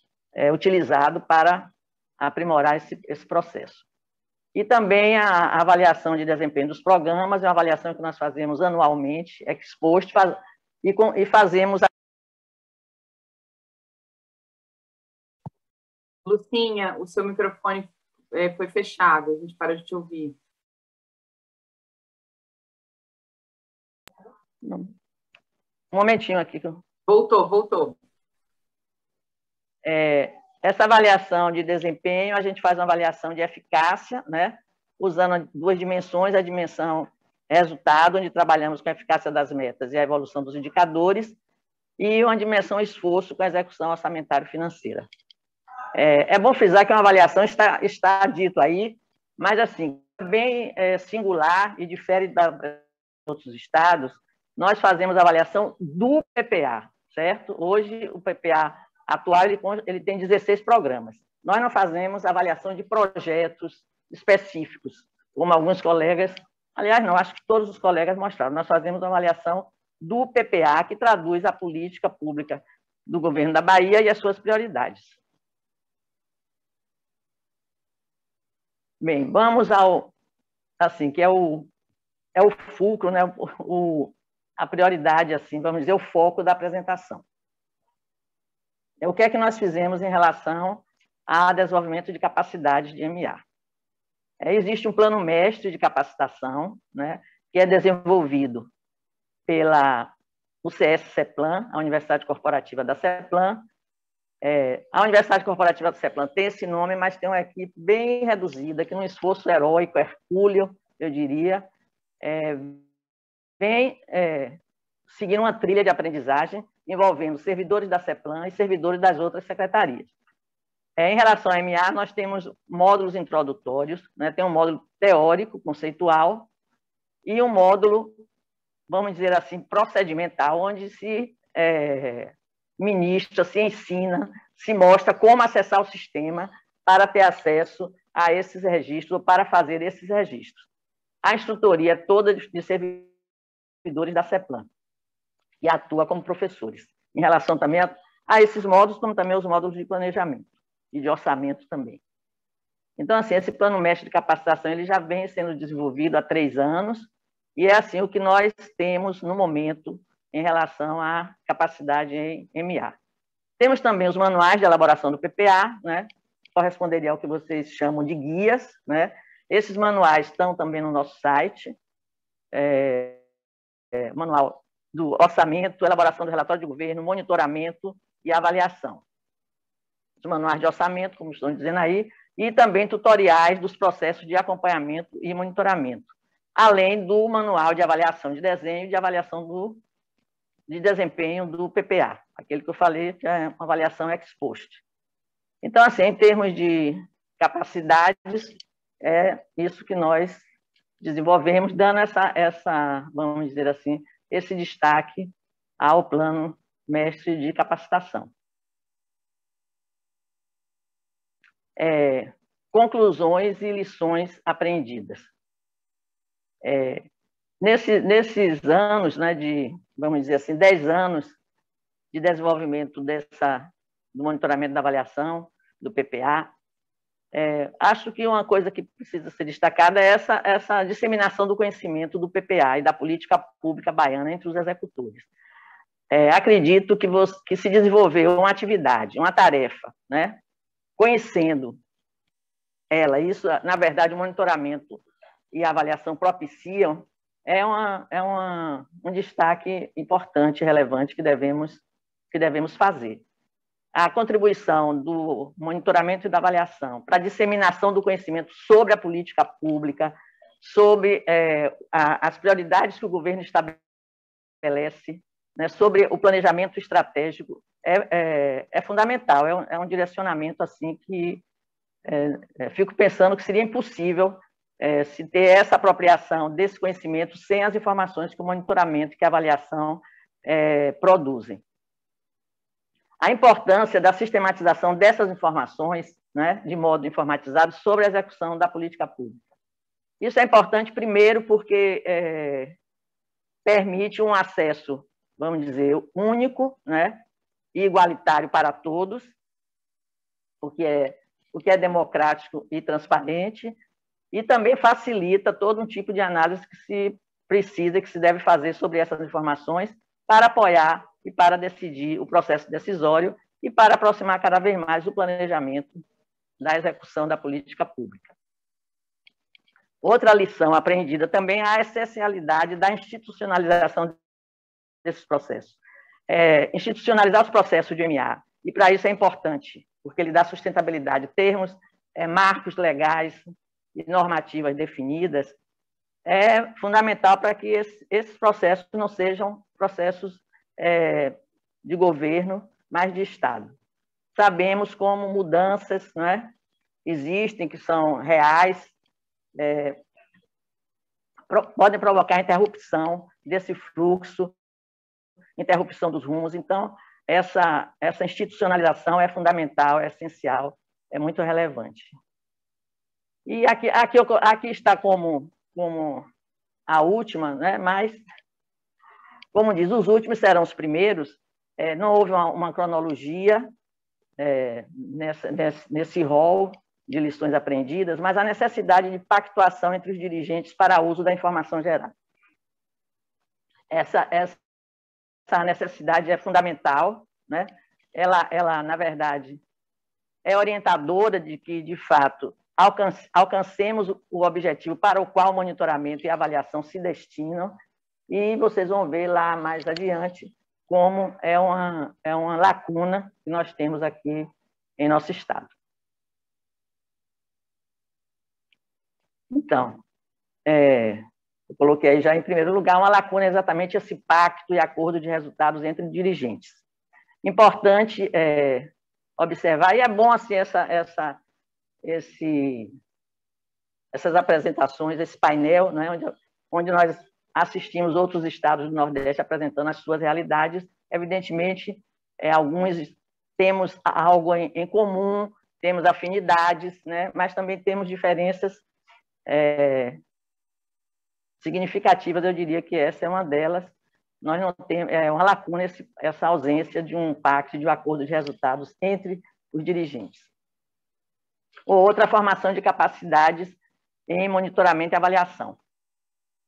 utilizado para aprimorar esse processo. E também a avaliação de desempenho dos programas, é uma avaliação que nós fazemos anualmente, ex post, e fazemos... Lucinha, o seu microfone foi fechado, a gente parou de te ouvir. Um momentinho aqui. Voltou. Essa avaliação de desempenho, a gente faz uma avaliação de eficácia, né? Usando duas dimensões, a dimensão resultado, onde trabalhamos com a eficácia das metas e a evolução dos indicadores, e uma dimensão esforço com a execução orçamentária e financeira. É bom frisar que uma avaliação está dito aí, mas, assim, bem singular e difere de outros estados. Nós fazemos a avaliação do PPA, certo? Hoje, o PPA atual, ele tem 16 programas. Nós não fazemos avaliação de projetos específicos, como alguns colegas, aliás, não, acho que todos os colegas mostraram. Nós fazemos uma avaliação do PPA, que traduz a política pública do governo da Bahia e as suas prioridades. Bem, vamos ao, assim, que é o fulcro, né? A prioridade, assim, vamos dizer, o foco da apresentação. O que é que nós fizemos em relação ao desenvolvimento de capacidades de MA? Existe um plano mestre de capacitação, né, que é desenvolvido pela UCS CEPLAN, a Universidade Corporativa da CEPLAN. A Universidade Corporativa da CEPLAN tem esse nome, mas tem uma equipe bem reduzida, que num esforço heróico, hercúleo, eu diria, vem seguir uma trilha de aprendizagem envolvendo servidores da CEPLAN e servidores das outras secretarias. Em relação à MA, nós temos módulos introdutórios, né? Tem um módulo teórico, conceitual, e um módulo, vamos dizer assim, procedimental, onde se ministra, se ensina, se mostra como acessar o sistema para ter acesso a esses registros ou para fazer esses registros. A instrutoria é toda de servidores da CEPLAN e atua como professores, em relação também a esses módulos, como também os módulos de planejamento e de orçamento também. Então, assim, esse plano mestre de capacitação ele já vem sendo desenvolvido há 3 anos, e é assim o que nós temos no momento em relação à capacidade em MA. Temos também os manuais de elaboração do PPA, né? Corresponderia ao que vocês chamam de guias, né? Esses manuais estão também no nosso site, manual do orçamento, elaboração do relatório de governo, monitoramento e avaliação. Os manuais de orçamento, como estão dizendo aí, e também tutoriais dos processos de acompanhamento e monitoramento, além do manual de avaliação de desenho e de avaliação de desempenho do PPA, aquele que eu falei que é uma avaliação ex post. Então, assim, em termos de capacidades, é isso que nós desenvolvemos, dando vamos dizer assim, esse destaque ao plano mestre de capacitação. Conclusões e lições aprendidas. Nesses anos, né, vamos dizer assim, 10 anos de desenvolvimento do monitoramento da avaliação, do PPA, acho que uma coisa que precisa ser destacada é essa disseminação do conhecimento do PPA e da política pública baiana entre os executores. Acredito que se desenvolveu uma atividade, uma tarefa, né, conhecendo ela, isso, na verdade, o monitoramento e a avaliação propiciam, um destaque importante e relevante que devemos fazer. A contribuição do monitoramento e da avaliação para a disseminação do conhecimento sobre a política pública, sobre as prioridades que o governo estabelece, né, sobre o planejamento estratégico, é fundamental, é um direcionamento assim que fico pensando que seria impossível se ter essa apropriação desse conhecimento sem as informações que o monitoramento e que a avaliação produzem. a importância da sistematização dessas informações, né, de modo informatizado, sobre a execução da política pública. Isso é importante, primeiro, porque permite um acesso, vamos dizer, único, né, e igualitário para todos, o que é democrático e transparente, e também facilita todo um tipo de análise que se precisa, que se deve fazer sobre essas informações para apoiar e para decidir o processo decisório e para aproximar cada vez mais o planejamento da execução da política pública. Outra lição aprendida também é a essencialidade da institucionalização desses processos. Institucionalizar os processos de MA, e para isso é importante, porque ele dá sustentabilidade, termos, marcos legais e normativas definidas, é fundamental para que esses processos não sejam processos de governo, mas de Estado. Sabemos como mudanças, né, existem, que são reais, podem provocar interrupção desse fluxo, interrupção dos rumos. Então, essa institucionalização é fundamental, é essencial, é muito relevante. E aqui está como a última, né? Mas, como diz, os últimos serão os primeiros. Não houve uma cronologia nesse rol de lições aprendidas, mas a necessidade de pactuação entre os dirigentes para uso da informação gerada. Essa necessidade é fundamental, né? Ela, na verdade, é orientadora de que, de fato, alcancemos o objetivo para o qual o monitoramento e a avaliação se destinam, e vocês vão ver lá mais adiante como é uma lacuna que nós temos aqui em nosso Estado. Então, eu coloquei aí já em primeiro lugar, uma lacuna é exatamente esse pacto e acordo de resultados entre dirigentes. Importante observar, e é bom assim, essas apresentações, esse painel, né, onde nós assistimos outros estados do Nordeste apresentando as suas realidades. Evidentemente, alguns temos algo em comum, temos afinidades, né, mas também temos diferenças significativas. Eu diria que essa é uma delas. Nós não temos, uma lacuna essa ausência de um pacto, de um acordo de resultados entre os dirigentes. Outra, formação de capacidades em monitoramento e avaliação.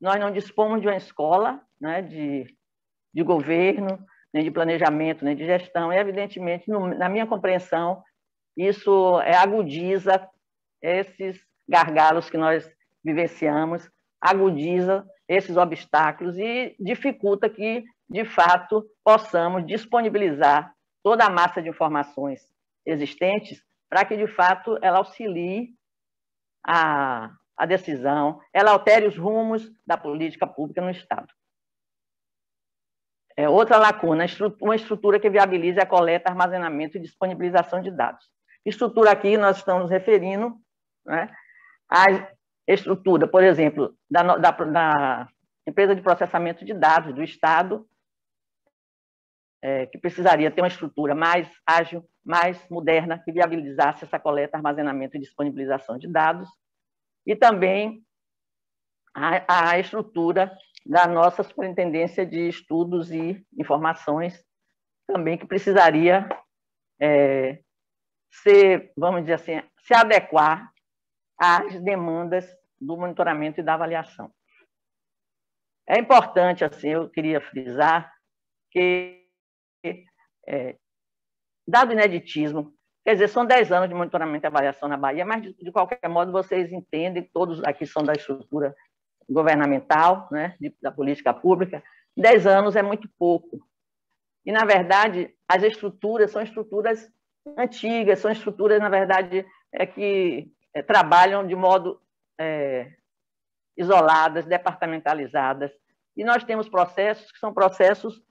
Nós não dispomos de uma escola, né, de governo, nem de planejamento, nem de gestão, e, evidentemente, na minha compreensão, isso agudiza esses gargalos que nós vivenciamos, agudiza esses obstáculos e dificulta que, de fato, possamos disponibilizar toda a massa de informações existentes para que, de fato, ela auxilie a decisão, ela altere os rumos da política pública no Estado. Outra lacuna, uma estrutura que viabilize a coleta, armazenamento e disponibilização de dados. Estrutura aqui nós estamos nos referindo, né, à estrutura, por exemplo, da empresa de processamento de dados do Estado, que precisaria ter uma estrutura mais ágil, mais moderna, que viabilizasse essa coleta, armazenamento e disponibilização de dados, e também a estrutura da nossa Superintendência de Estudos e Informações, também que precisaria vamos dizer assim, se adequar às demandas do monitoramento e da avaliação. É importante, assim, eu queria frisar que, dado o ineditismo, quer dizer, são 10 anos de monitoramento e avaliação na Bahia, mas, de qualquer modo, vocês entendem, todos aqui são da estrutura governamental, né, da política pública, 10 anos é muito pouco. E, na verdade, as estruturas são estruturas antigas, são estruturas, na verdade, que trabalham de modo isoladas, departamentalizadas. E nós temos processos que são processos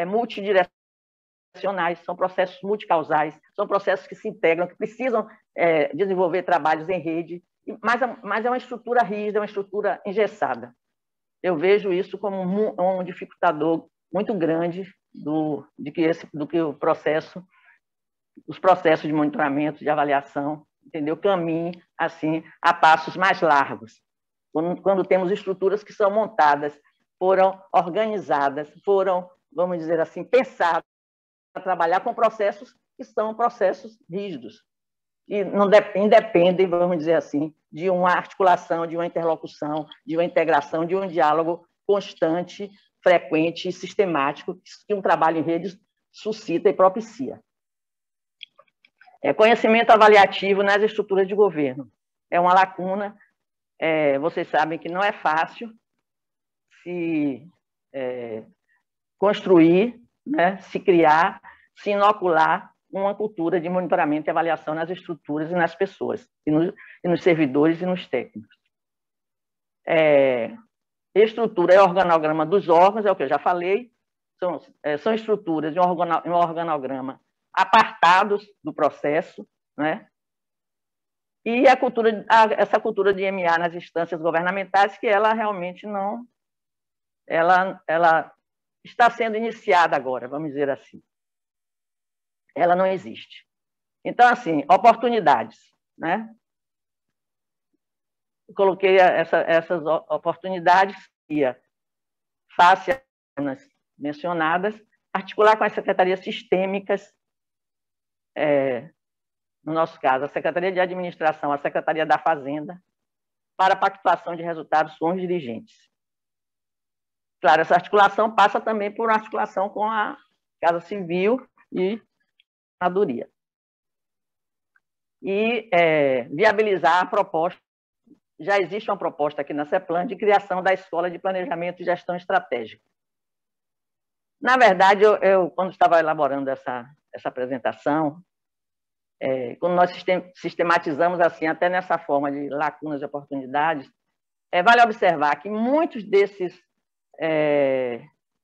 multidirecionais, são processos multicausais, são processos que se integram, que precisam desenvolver trabalhos em rede, mas é uma estrutura rígida, é uma estrutura engessada. Eu vejo isso como um dificultador muito grande do que o processo os processos de monitoramento, de avaliação, entendeu? Caminhe, assim, a passos mais largos. Quando temos estruturas que são montadas, foram organizadas, foram, vamos dizer assim, pensadas para trabalhar com processos que são processos rígidos, e não independem, vamos dizer assim, de uma articulação, de uma interlocução, de uma integração, de um diálogo constante, frequente e sistemático que um trabalho em rede suscita e propicia. Conhecimento avaliativo nas estruturas de governo. É uma lacuna, vocês sabem que não é fácil se construir, né, se criar, se inocular uma cultura de monitoramento e avaliação nas estruturas e nas pessoas, e nos servidores e nos técnicos. Estrutura é organograma dos órgãos, é o que eu já falei, são estruturas de um organograma apartados do processo, né? E essa cultura de MA nas instâncias governamentais, que ela realmente não... Ela está sendo iniciada agora, vamos dizer assim. Ela não existe. Então, assim, oportunidades, né? Eu coloquei essas oportunidades, face às mencionadas, articular com as secretarias sistêmicas, no nosso caso, a Secretaria de Administração, a Secretaria da Fazenda, para a pactuação de resultados com os dirigentes. Claro, essa articulação passa também por uma articulação com a Casa Civil e a Senadoria. E viabilizar a proposta. Já existe uma proposta aqui na CEPLAN de criação da Escola de Planejamento e Gestão Estratégica. Na verdade, eu quando estava elaborando essa apresentação, quando nós sistematizamos assim, até nessa forma de lacunas e oportunidades, vale observar que muitos desses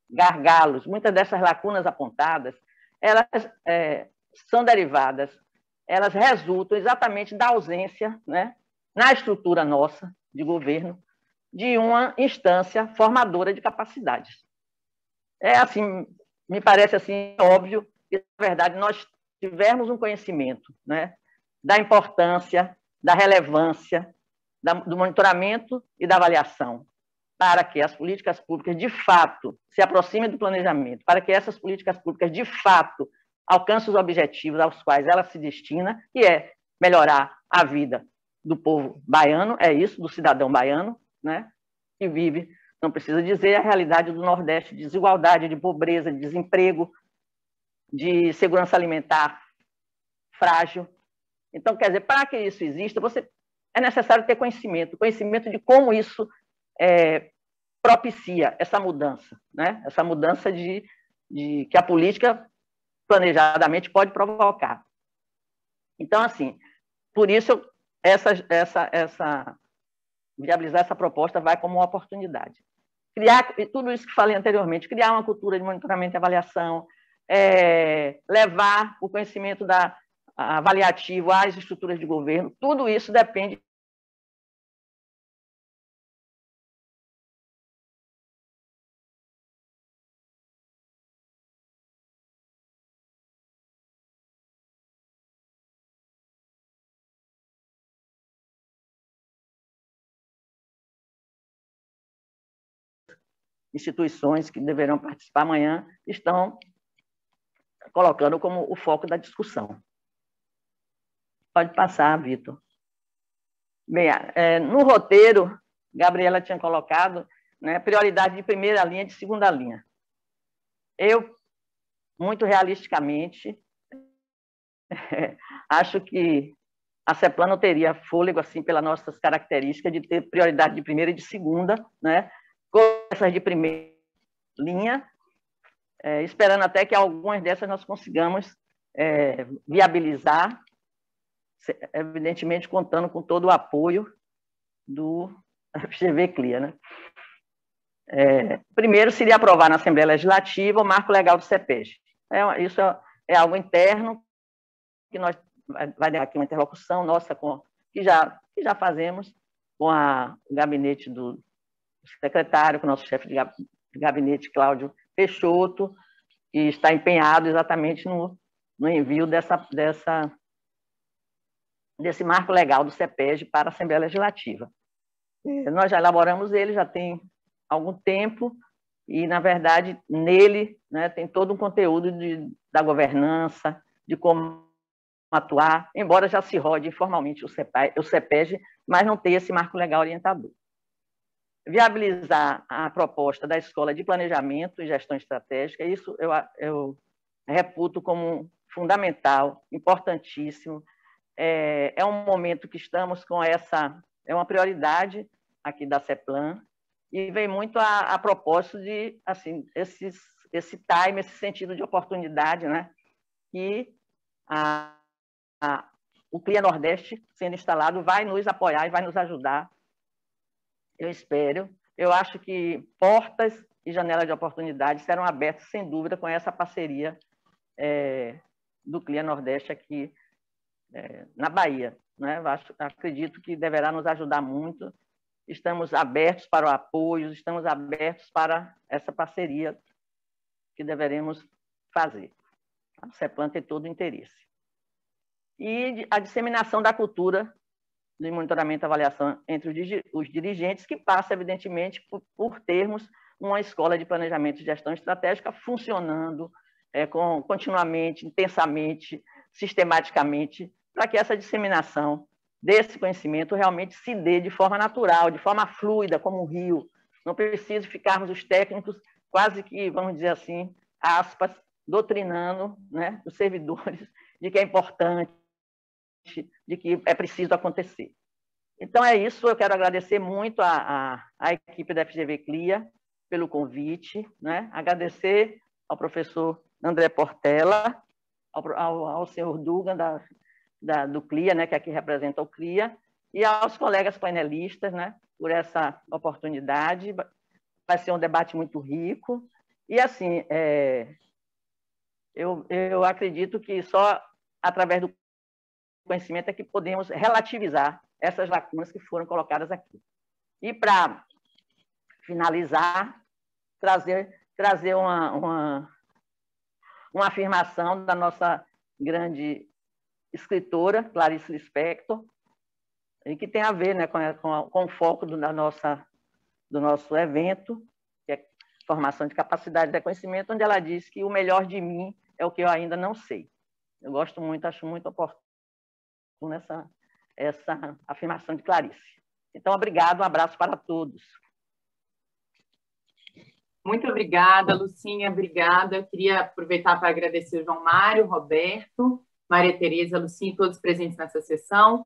gargalos, muitas dessas lacunas apontadas, elas são derivadas, elas resultam exatamente da ausência, né, na estrutura nossa de governo, de uma instância formadora de capacidades. Assim, me parece assim óbvio que, na verdade, nós tivermos um conhecimento, né, da importância, da relevância, do monitoramento e da avaliação, para que as políticas públicas, de fato, se aproximem do planejamento, para que essas políticas públicas, de fato, alcancem os objetivos aos quais ela se destina, que é melhorar a vida do povo baiano, é isso, do cidadão baiano, né, que vive, não precisa dizer, a realidade do Nordeste, de desigualdade, de pobreza, de desemprego, de segurança alimentar frágil. Então, quer dizer, para que isso exista, é necessário ter conhecimento de como isso propicia essa mudança, né? Essa mudança que a política planejadamente pode provocar. Então, assim, por isso, viabilizar essa proposta vai como uma oportunidade. Criar, tudo isso que falei anteriormente, criar uma cultura de monitoramento e avaliação, levar o conhecimento avaliativo às estruturas de governo, tudo isso depende instituições que deverão participar amanhã estão colocando como o foco da discussão. Pode passar, Vitor. Bem, no roteiro, Gabriela tinha colocado, né, prioridade de primeira linha e de segunda linha. Eu, muito realisticamente, acho que a CEPLAN não teria fôlego, assim, pelas nossas características, de ter prioridade de primeira e de segunda, né, com essas de primeira linha, esperando até que algumas dessas nós consigamos viabilizar, evidentemente contando com todo o apoio do FGV-CLIA, né? Primeiro seria aprovar na Assembleia Legislativa o marco legal do CEPEG. Isso é algo interno, que nós vai dar aqui uma interlocução nossa que já fazemos com o gabinete do secretário, com o nosso chefe de gabinete, Cláudio Peixoto, que está empenhado exatamente no no envio desse marco legal do CEPEG para a Assembleia Legislativa. Nós já elaboramos ele, já tem algum tempo, e, na verdade, nele, né, tem todo um conteúdo da governança, de como atuar, embora já se rode informalmente o CEPEG, mas não tem esse marco legal orientador. Viabilizar a proposta da Escola de Planejamento e Gestão Estratégica, isso eu reputo como fundamental, importantíssimo. É um momento que estamos com essa... É uma prioridade aqui da CEPLAN, e vem muito a propósito de, assim, esse time, esse sentido de oportunidade, né, que o CLIA Nordeste, sendo instalado, vai nos apoiar e vai nos ajudar. Eu espero. Eu acho que portas e janelas de oportunidade serão abertas, sem dúvida, com essa parceria do CLIA Nordeste aqui na Bahia, né? Acredito que deverá nos ajudar muito. Estamos abertos para o apoio, estamos abertos para essa parceria que deveremos fazer. A CEPLAN tem todo o interesse. E a disseminação da cultura de monitoramento e avaliação entre os dirigentes, que passa, evidentemente, por termos uma escola de planejamento e gestão estratégica funcionando continuamente, intensamente, sistematicamente, para que essa disseminação desse conhecimento realmente se dê de forma natural, de forma fluida, como um rio. Não precisa ficarmos os técnicos quase que, vamos dizer assim, aspas, doutrinando, né, os servidores de que é importante, de que é preciso acontecer. Então, é isso. Eu quero agradecer muito a equipe da FGV CLIA pelo convite, né? Agradecer ao professor André Portela, ao senhor Dugan, do CLIA, né, que aqui representa o CLIA, e aos colegas painelistas, né, por essa oportunidade. Vai ser um debate muito rico. E, assim, eu acredito que só através do conhecimento é que podemos relativizar essas lacunas que foram colocadas aqui. E, para finalizar, trazer uma afirmação da nossa grande escritora, Clarice Lispector, e que tem a ver, né, com o foco do nosso evento, que é formação de capacidade de conhecimento, onde ela diz que o melhor de mim é o que eu ainda não sei. Eu gosto muito, acho muito oportuno essa afirmação de Clarice. Então, obrigado, um abraço para todos. Muito obrigada, Lucinha, obrigada. Eu queria aproveitar para agradecer o João Mário, Roberto, Maria Tereza, Lucinha e todos presentes nessa sessão.